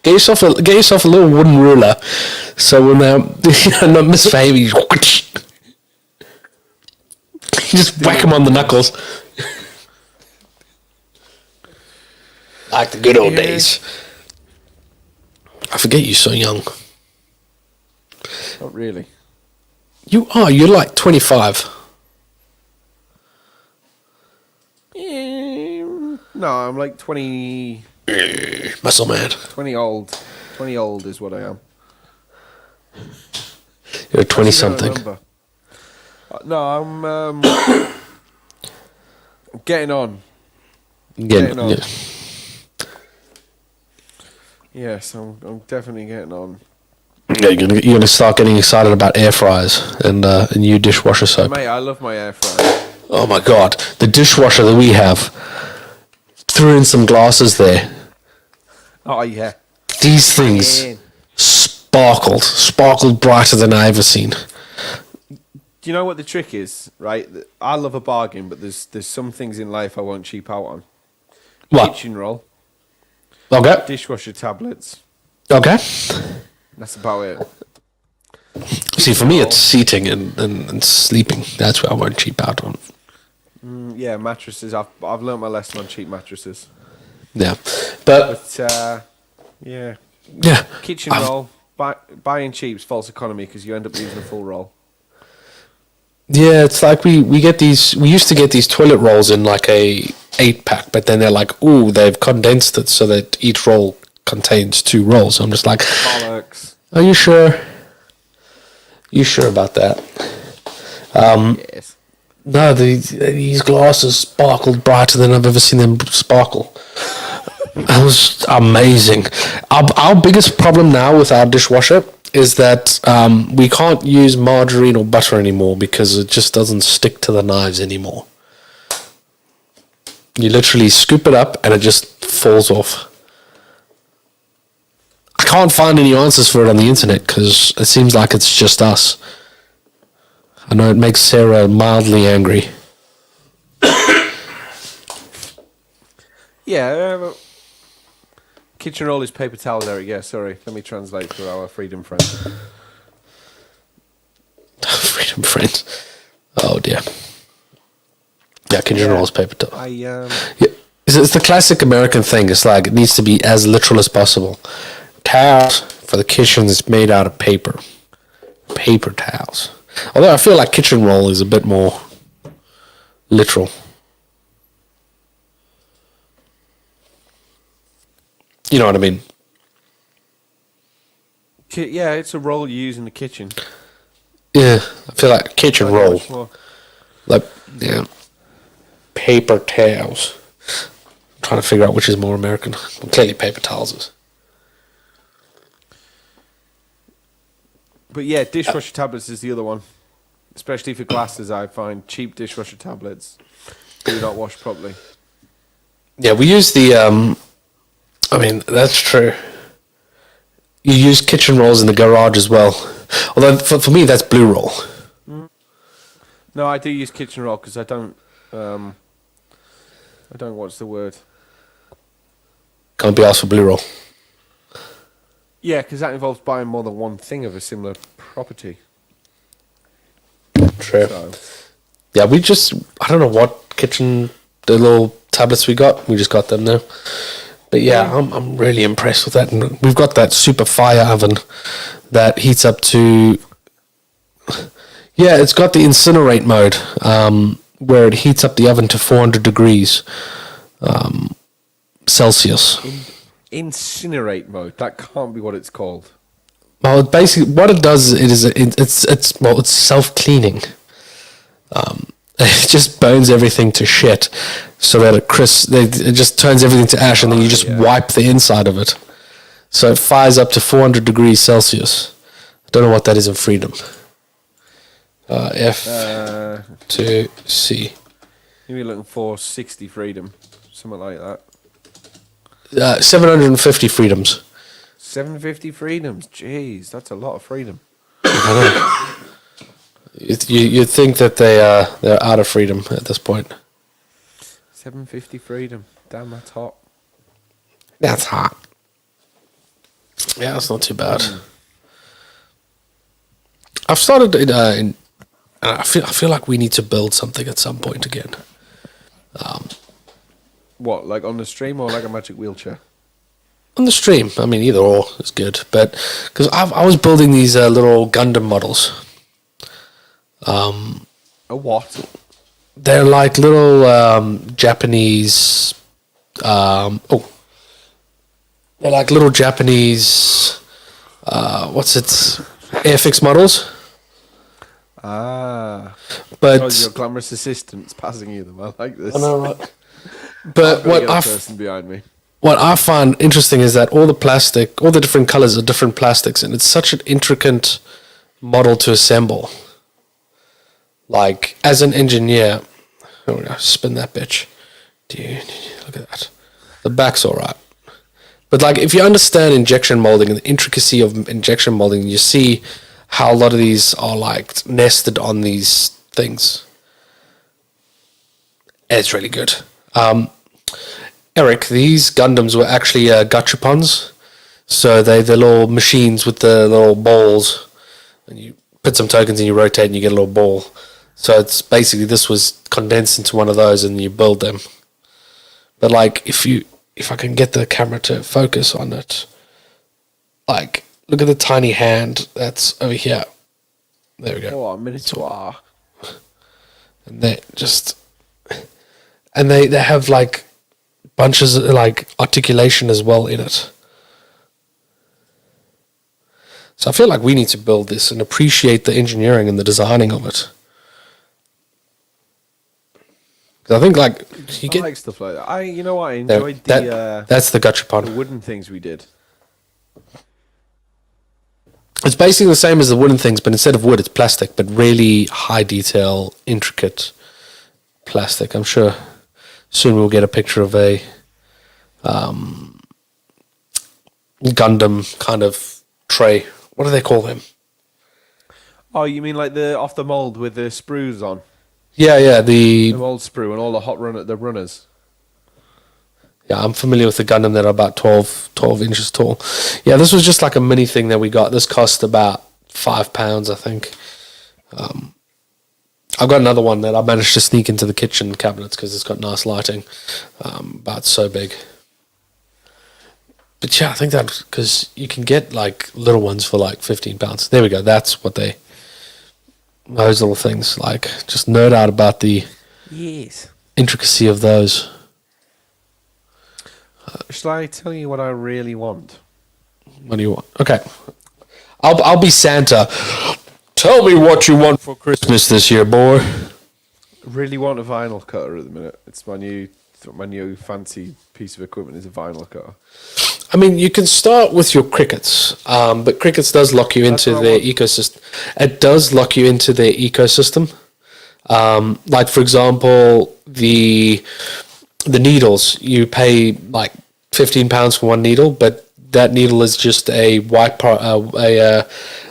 S1: Get yourself a little wooden ruler, so when they're not misbehaving, you just whack them on the knuckles. Like the good old days. I forget you're so young.
S2: Not really.
S1: You are. You're like 25.
S2: No, I'm like 20...
S1: Muscle man.
S2: 20 old. 20 old is what I am.
S1: You're 20-something.
S2: No, I'm getting on.
S1: Getting on.
S2: Yeah. Yes, I'm definitely getting on.
S1: Yeah, you're gonna start getting excited about air fryers and new dishwasher soap.
S2: Mate, I love my air fryer.
S1: Oh my god, the dishwasher that we have. Threw in some glasses there.
S2: Oh yeah.
S1: These things sparkled brighter than I ever seen.
S2: Do you know what the trick is? Right, I love a bargain, but there's some things in life I won't cheap out on.
S1: What?
S2: Kitchen roll.
S1: Okay.
S2: Dishwasher tablets.
S1: Okay.
S2: That's about it.
S1: See, for me, it's seating and sleeping. That's what I won't cheap out on.
S2: Yeah, mattresses. I've learned my lesson on cheap mattresses.
S1: Yeah, but
S2: yeah.
S1: Yeah.
S2: Kitchen roll. Buying cheap's false economy because you end up using a full roll.
S1: Yeah, it's like we get these. We used to get these toilet rolls in like a 8-pack, but then they're like, ooh, they've condensed it so that each roll contains 2 rolls. So I'm just like,
S2: Bollocks.
S1: are you sure? You sure about that?
S2: Yes.
S1: No, these glasses sparkled brighter than I've ever seen them sparkle. It was amazing. Our biggest problem now with our dishwasher is that we can't use margarine or butter anymore because it just doesn't stick to the knives anymore. You literally scoop it up and it just falls off. I can't find any answers for it on the internet because it seems like it's just us. I know it makes Sarah mildly angry.
S2: Yeah. Kitchen roll is paper towels, Eric. Yeah, sorry. Let me translate for our freedom friends.
S1: Freedom friends. Oh dear. Yeah, kitchen roll is paper towel. Yeah, it's the classic American thing. It's like it needs to be as literal as possible. Towels for the kitchen is made out of paper. Paper towels. Although I feel like kitchen roll is a bit more literal. You know what I mean?
S2: Yeah, it's a roll you use in the kitchen.
S1: Yeah, I feel like kitchen roll. Like, yeah. Paper towels. I'm trying to figure out which is more American. Well, clearly paper towels is.
S2: But yeah, dishwasher tablets is the other one. Especially for glasses, I find cheap dishwasher tablets do not wash properly.
S1: Yeah, we use the, I mean, that's true. You use kitchen rolls in the garage as well. Although, for me, that's blue roll.
S2: No, I do use kitchen roll because I don't, what's the word?
S1: Can't be asked for blue roll.
S2: Yeah, because that involves buying more than one thing of a similar property.
S1: True.
S2: So.
S1: Yeah, we just, I don't know what the little tablets we got. We just got them now. But yeah, I'm really impressed with that. And we've got that super fire oven that heats up to, yeah, it's got the incinerate mode, where it heats up the oven to 400 degrees Celsius.
S2: Incinerate mode. That can't be what it's called.
S1: Well, basically, what it does is it's self-cleaning. It just burns everything to shit, so that it just turns everything to ash, and then you just wipe the inside of it. So it fires up to 400 degrees Celsius. I don't know what that is in freedom. F to C.
S2: You're looking for 60 freedom, something like that.
S1: 750 freedoms.
S2: 750 freedoms. Jeez, that's a lot of freedom.
S1: I know. You'd think that they're out of freedom at this point.
S2: 750 freedom. Damn, that's hot.
S1: That's hot. Yeah, that's not too bad. I've started I feel like we need to build something at some point again.
S2: What, like on the stream or like a magic wheelchair?
S1: On the stream. I mean, either or is good. But because I was building these little Gundam models.
S2: A what?
S1: They're like little Japanese. They're like little Japanese. What's it? Airfix models.
S2: Ah.
S1: But
S2: your glamorous assistant's passing you them. I like this.
S1: I know, right? But
S2: person behind me.
S1: What I find interesting is that all the different colors are different plastics, and it's such an intricate model to assemble. Like, as an engineer, spin that bitch. Dude, look at that. The back's all right. But like, if you understand injection molding and the intricacy of injection molding, you see how a lot of these are like nested on these things. It's really good. Eric, these Gundams were actually gachapons. So they're the little machines with the little balls. And you put some tokens and you rotate and you get a little ball. So it's basically, this was condensed into one of those and you build them. But like, if I can get the camera to focus on it, like, look at the tiny hand that's over here. There we go.
S2: Oh, a minotaur.
S1: And that just, and they have like bunches of like articulation as well in it. So I feel like we need to build this and appreciate the engineering and the designing of it. Because I think like
S2: I like stuff like that. I enjoyed
S1: that's the gachapon.
S2: the wooden things we did.
S1: It's basically the same as the wooden things, but instead of wood, it's plastic, but really high detail, intricate plastic. I'm sure soon we'll get a picture of a Gundam kind of tray. What do they call them?
S2: Oh, you mean like the off the mold with the sprues on?
S1: Yeah, the
S2: mold sprue and all the runners.
S1: Yeah, I'm familiar with the Gundam that are about 12 inches tall. Yeah, this was just like a mini thing that we got. This cost about £5, I think. I've got another one that I managed to sneak into the kitchen cabinets because it's got nice lighting. But it's so big. But yeah, I think that because you can get like little ones for like £15. There we go. That's what those little things, like just nerd out about the intricacy of those.
S2: Shall I tell you what I really want?
S1: What do you want? Okay, I'll be Santa. Tell me what you want for Christmas this year, boy.
S2: Really want a vinyl cutter at the minute. It's my new fancy piece of equipment is a vinyl cutter.
S1: I mean, you can start with your crickets, but crickets does lock you into their ecosystem. It does lock you into their ecosystem. Like for example, the needles, you pay like £15 for one needle, but that needle is just a white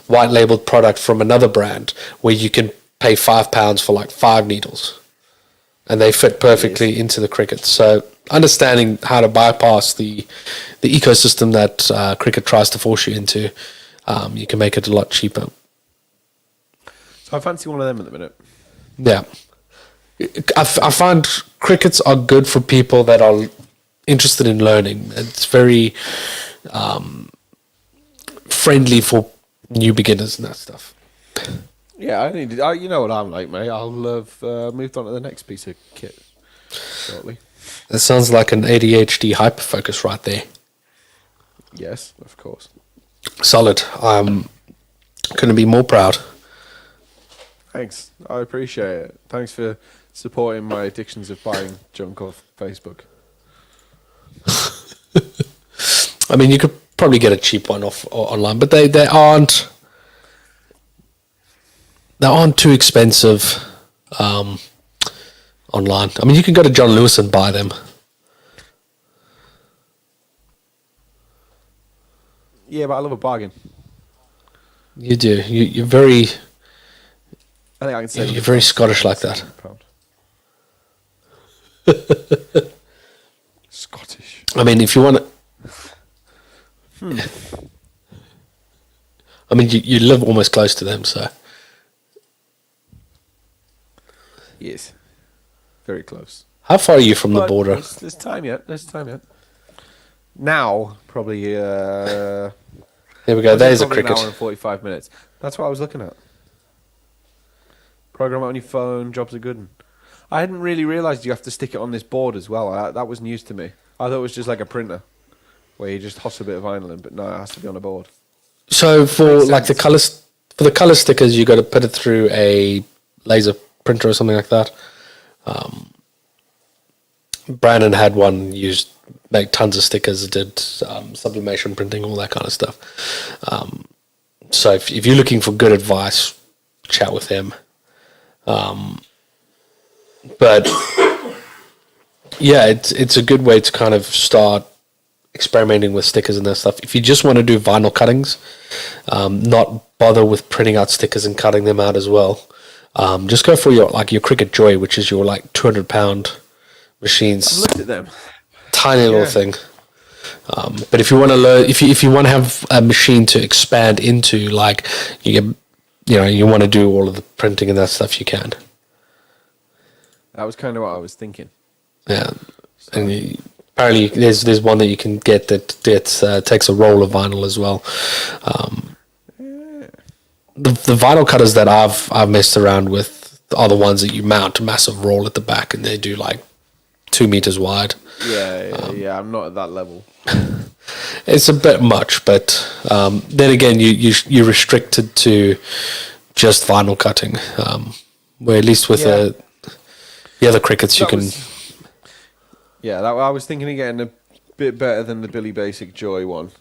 S1: labeled product from another brand where you can pay £5 for like 5 needles, and they fit perfectly into the cricket. So understanding how to bypass the ecosystem that cricket tries to force you into, you can make it a lot cheaper.
S2: So I fancy one of them at the minute.
S1: Yeah. I find crickets are good for people that are interested in learning. It's very friendly for new beginners and that stuff.
S2: Yeah, you know what I'm like, mate. I'll have moved on to the next piece of kit shortly.
S1: That sounds like an ADHD hyperfocus right there.
S2: Yes, of course.
S1: Solid. Couldn't be more proud.
S2: Thanks. I appreciate it. Thanks for supporting my addictions of buying junk off Facebook.
S1: I mean, you could probably get a cheap one off online, but they aren't too expensive online. I mean, you can go to John Lewis and buy them.
S2: Yeah, but I love a bargain.
S1: You do. You're very.
S2: I think I can say
S1: you're very Scottish like that.
S2: Scottish.
S1: I mean, if you want to. I mean, you live almost close to them, so.
S2: Yes. Very close.
S1: How far are you from the border?
S2: There's time yet. Now, probably.
S1: There we go. There's a cricket.
S2: An hour and 45 minutes. That's what I was looking at. Program it on your phone. Jobs are good. I hadn't really realised you have to stick it on this board as well. That was news to me. I thought it was just like a printer, where you just toss a bit of vinyl in, but no, it has to be on a board. So
S1: for like the color stickers, you got to put it through a laser printer or something like that. Brandon had one used, make tons of stickers, did sublimation printing, all that kind of stuff. So if you're looking for good advice, chat with him. But yeah, it's a good way to kind of start experimenting with stickers and that stuff. If you just want to do vinyl cuttings, not bother with printing out stickers and cutting them out as well. Just go for your Cricut Joy, which is your like £200 machines.
S2: I've looked at them.
S1: Tiny little thing. But if you want to learn, if you want to have a machine to expand into, like you want to do all of the printing and that stuff, you can.
S2: That was kind of what I was thinking.
S1: Yeah, and apparently there's one that you can get that takes a roll of vinyl as well. The vinyl cutters that I've messed around with are the ones that you mount a massive roll at the back, and they do like 2 meters wide.
S2: Yeah, I'm not at that level.
S1: It's a bit much, but then again, you're restricted to just vinyl cutting. Where at least with the other crickets, you can.
S2: I was thinking of getting a bit better than the Billy Basic Joy one.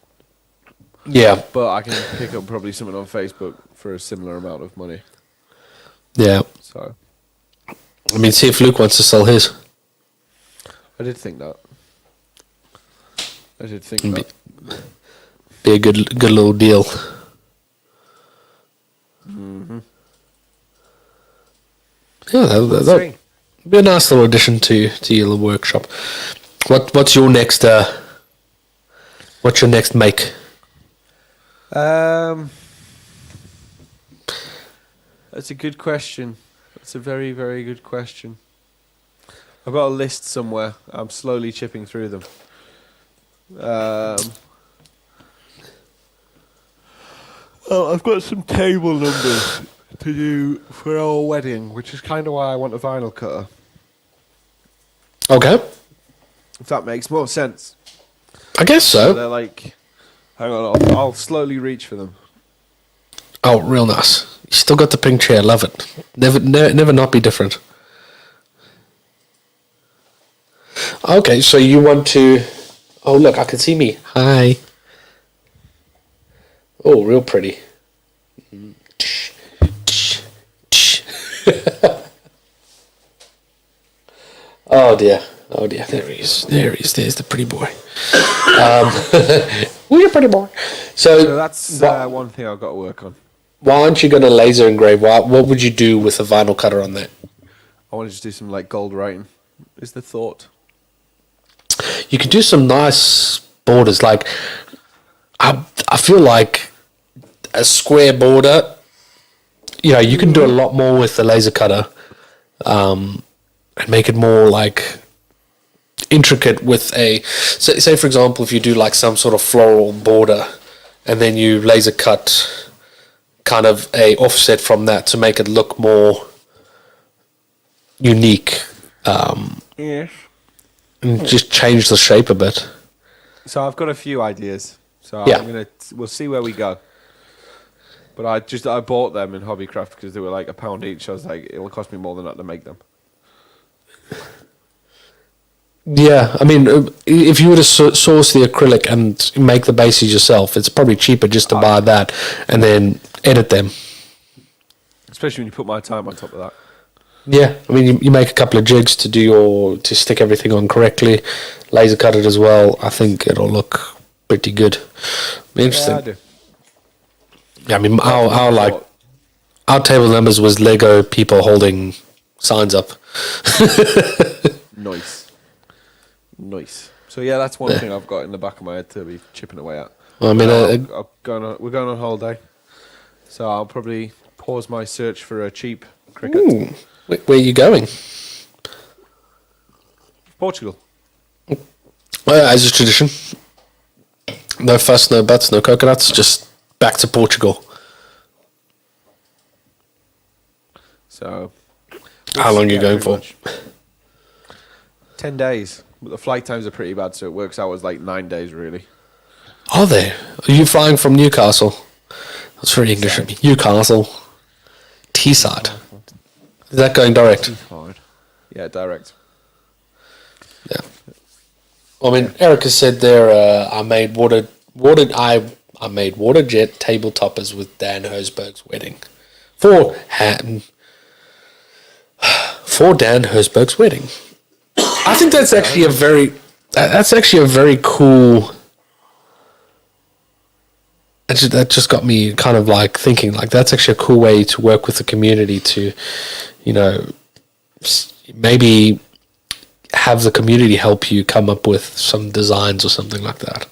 S1: Yeah,
S2: But I can pick up probably something on Facebook for a similar amount of money.
S1: yeah.
S2: So
S1: I mean, see if Luke wants to sell his.
S2: I did think that.
S1: Be a good little deal.
S2: Mm-hmm.
S1: Yeah, that'd be a nice little addition to your little workshop. What's your next make?
S2: That's a good question. That's a very, very good question. I've got a list somewhere. I'm slowly chipping through them. Well, I've got some table numbers to do for our wedding, which is kind of why I want a vinyl cutter.
S1: Okay.
S2: If that makes more sense.
S1: I guess so.
S2: They're like, hang on, I'll slowly reach for them.
S1: Oh, real nice. You still got the pink chair. Love it. Never not be different. Okay, so you want to... Oh, look, I can see me. Hi. Oh, real pretty. Oh, dear. There he is. There's the pretty boy. You're a pretty boy.
S2: So that's one thing I've got to work on.
S1: Why aren't you going to laser engrave? What would you do with a vinyl cutter on that?
S2: I want to just do some like gold writing, is the thought.
S1: You can do some nice borders. Like, I feel like a square border, you can do a lot more with the laser cutter and make it more like intricate with a... Say, for example, if you do like some sort of floral border and then you laser cut kind of a offset from that to make it look more unique.
S2: Yes.
S1: And just change the shape a bit.
S2: So I've got a few ideas. So
S1: Yeah.
S2: we'll see where we go. But I bought them in Hobbycraft because they were like £1 each. I was like, it'll cost me more than that to make them.
S1: Yeah, I mean, if you were to source the acrylic and make the bases yourself, it's probably cheaper just to buy that and then edit them.
S2: Especially when you put my time on top of that.
S1: Yeah, I mean, you make a couple of jigs to stick everything on correctly, laser cut it as well. I think it'll look pretty good. Interesting.
S2: Yeah, I do.
S1: Yeah, I mean, our table numbers was Lego people holding signs up.
S2: Nice. So yeah, that's one thing I've got in the back of my head to be chipping away at.
S1: Well, I mean,
S2: we're going on holiday, so I'll probably pause my search for a cheap cricket.
S1: ooh, where are you going?
S2: Portugal.
S1: As is tradition. No fuss, no buts, no coconuts, just back to Portugal.
S2: So,
S1: How long are you going for?
S2: 10 days. But the flight times are pretty bad, so it works out as like 9 days, really.
S1: Are they? Are you flying from Newcastle? That's very English of me. Newcastle. Teesside. Is that going direct?
S2: Yeah, direct.
S1: Yeah. I mean, Erica said there. I made water jet table toppers with Dan Herzberg's wedding. For Dan Herzberg's wedding. I think that's actually a very cool. That just got me kind of like thinking, like, that's actually a cool way to work with the community to, maybe have the community help you come up with some designs or something like that.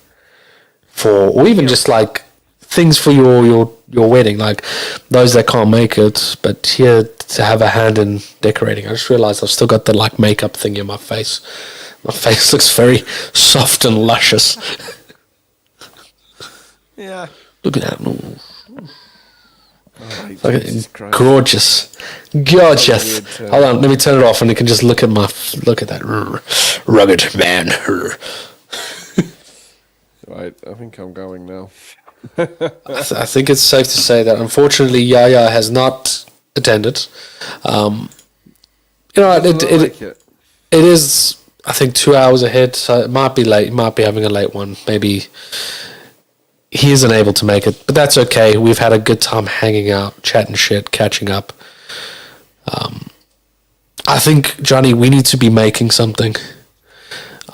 S1: Or even just like things for your wedding, like those that can't make it, but here to have a hand in decorating. I just realized I've still got the like makeup thing in my face. My face looks very soft and luscious.
S2: Yeah.
S1: Look at that.
S2: Jesus Christ.
S1: Gorgeous. Hold on, let me turn it off, and you can just look at that rugged man.
S2: Right, I think I'm going now.
S1: I think it's safe to say that unfortunately Yahya has not attended. It is, I think, 2 hours ahead, so it might be late. Might be having a late one. Maybe he isn't able to make it, but that's okay. We've had a good time hanging out, chatting shit, catching up. I think, Johnny, we need to be making something.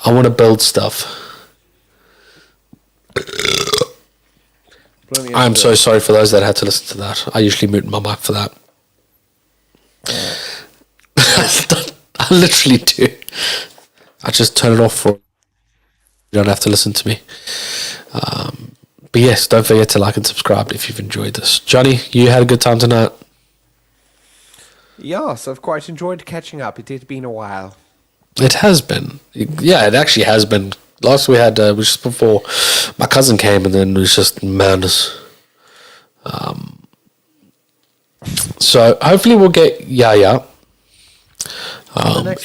S1: I want to build stuff. I'm so sorry for those that had to listen to that. I usually mute my mic for that. I literally do. I just turn it off for you. Don't have to listen to me. But yes, don't forget to like and subscribe if you've enjoyed this. Johnny, you had a good time tonight?
S2: Yes, I've quite enjoyed catching up. It had been a while.
S1: It has been. Yeah, it actually has been. Last we had was just before my cousin came, and then it was just madness. So hopefully we'll get Yahya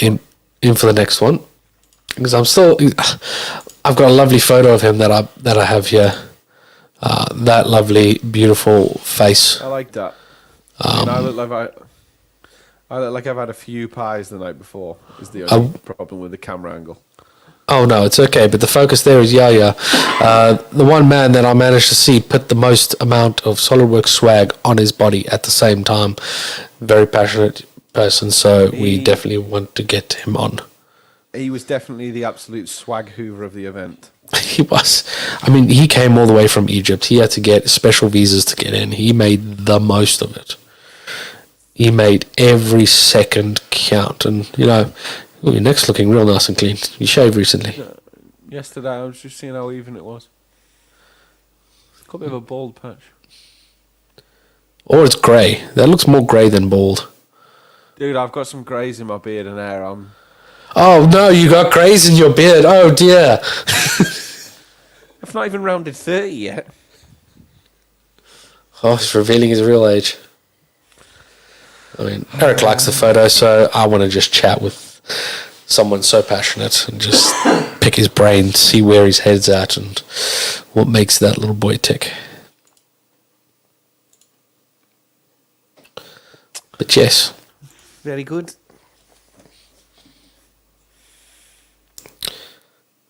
S1: in for the next one, because I've got a lovely photo of him that I have here. That lovely, beautiful face.
S2: I like that. I look like I've had a few pies the night before. Is the only problem with the camera angle.
S1: Oh no, it's okay. But the focus there is Yahya, the one man that I managed to see put the most amount of Solidworks swag on his body at the same time. Very passionate person, so we definitely want to get him on.
S2: He was definitely the absolute swag hoover of the event.
S1: He was. I mean, he came all the way from Egypt. He had to get special visas to get in. He made the most of it. He made every second count. And, your neck's looking real nice and clean. You shaved recently.
S2: Yesterday, I was just seeing how even it was. It's got a bit of a bald patch.
S1: Or it's grey. That looks more grey than bald.
S2: Dude, I've got some greys in my beard and hair.
S1: Oh, no, you got greys in your beard. Oh, dear.
S2: I've not even rounded 30 yet.
S1: Oh, he's revealing his real age. I mean, Eric likes the photo, so I want to just chat with someone so passionate and just pick his brain, see where his head's at and what makes that little boy tick. But yes.
S2: Very good.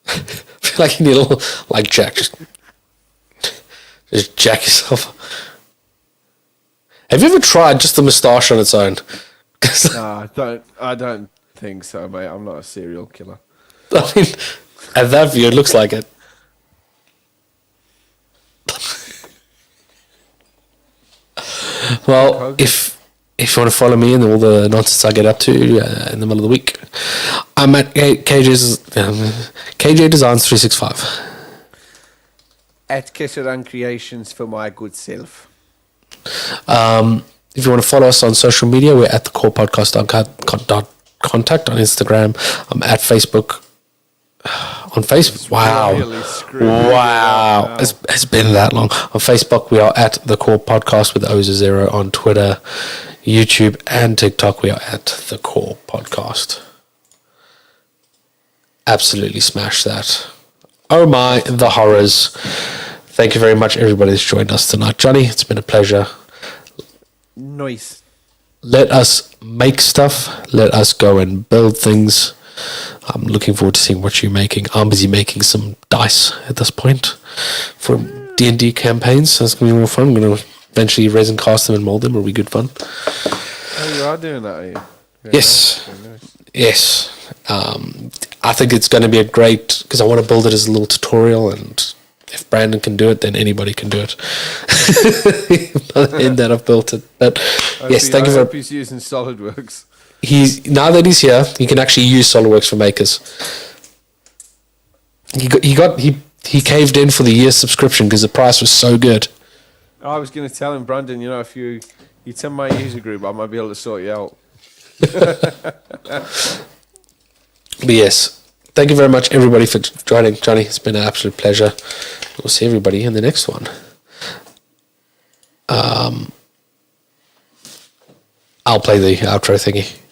S1: I feel like you need a little, like Jack, just jack yourself. Have you ever tried just the moustache on its own?
S2: No, I don't think so, mate. I'm not a serial killer.
S1: I mean, at that view, it looks like it. Well, if you want to follow me and all the nonsense I get up to in the middle of the week, I'm at KJ Designs 365.
S2: At Kissaran Creations for my good self.
S1: If you want to follow us on social media, we're at the Core Podcast contact on Instagram. I'm at Facebook. On Facebook, wow, it's been that long. On Facebook, we are at the Core Podcast with Oza0. On Twitter, YouTube, and TikTok, we are at the Core Podcast. Absolutely smash that! Oh my, the horrors! Thank you very much, everybody that's joined us tonight. Johnny, it's been a pleasure.
S2: Nice.
S1: Let us make stuff. Let us go and build things. I'm looking forward to seeing what you're making. I'm busy making some dice at this point for D&D campaigns. So it's going to be more fun. I'm going to eventually resin cast them and mold them. It'll be good fun.
S2: Oh, you are doing that, are you? Very
S1: yes.
S2: Nice. Very nice.
S1: Yes. I think it's going to be a great, because I want to build it as a little tutorial, and if Brandon can do it, then anybody can do it. In that I've built it. But yes, thank you for.
S2: He's using SolidWorks.
S1: Now that he's here, he can actually use SolidWorks for makers. He caved in for the year's subscription because the price was so good.
S2: I was going to tell him, Brandon, if you tell my user group, I might be able to sort you out.
S1: But yes, thank you very much, everybody, for joining. Johnny, it's been an absolute pleasure. We'll see everybody in the next one. I'll play the outro thingy.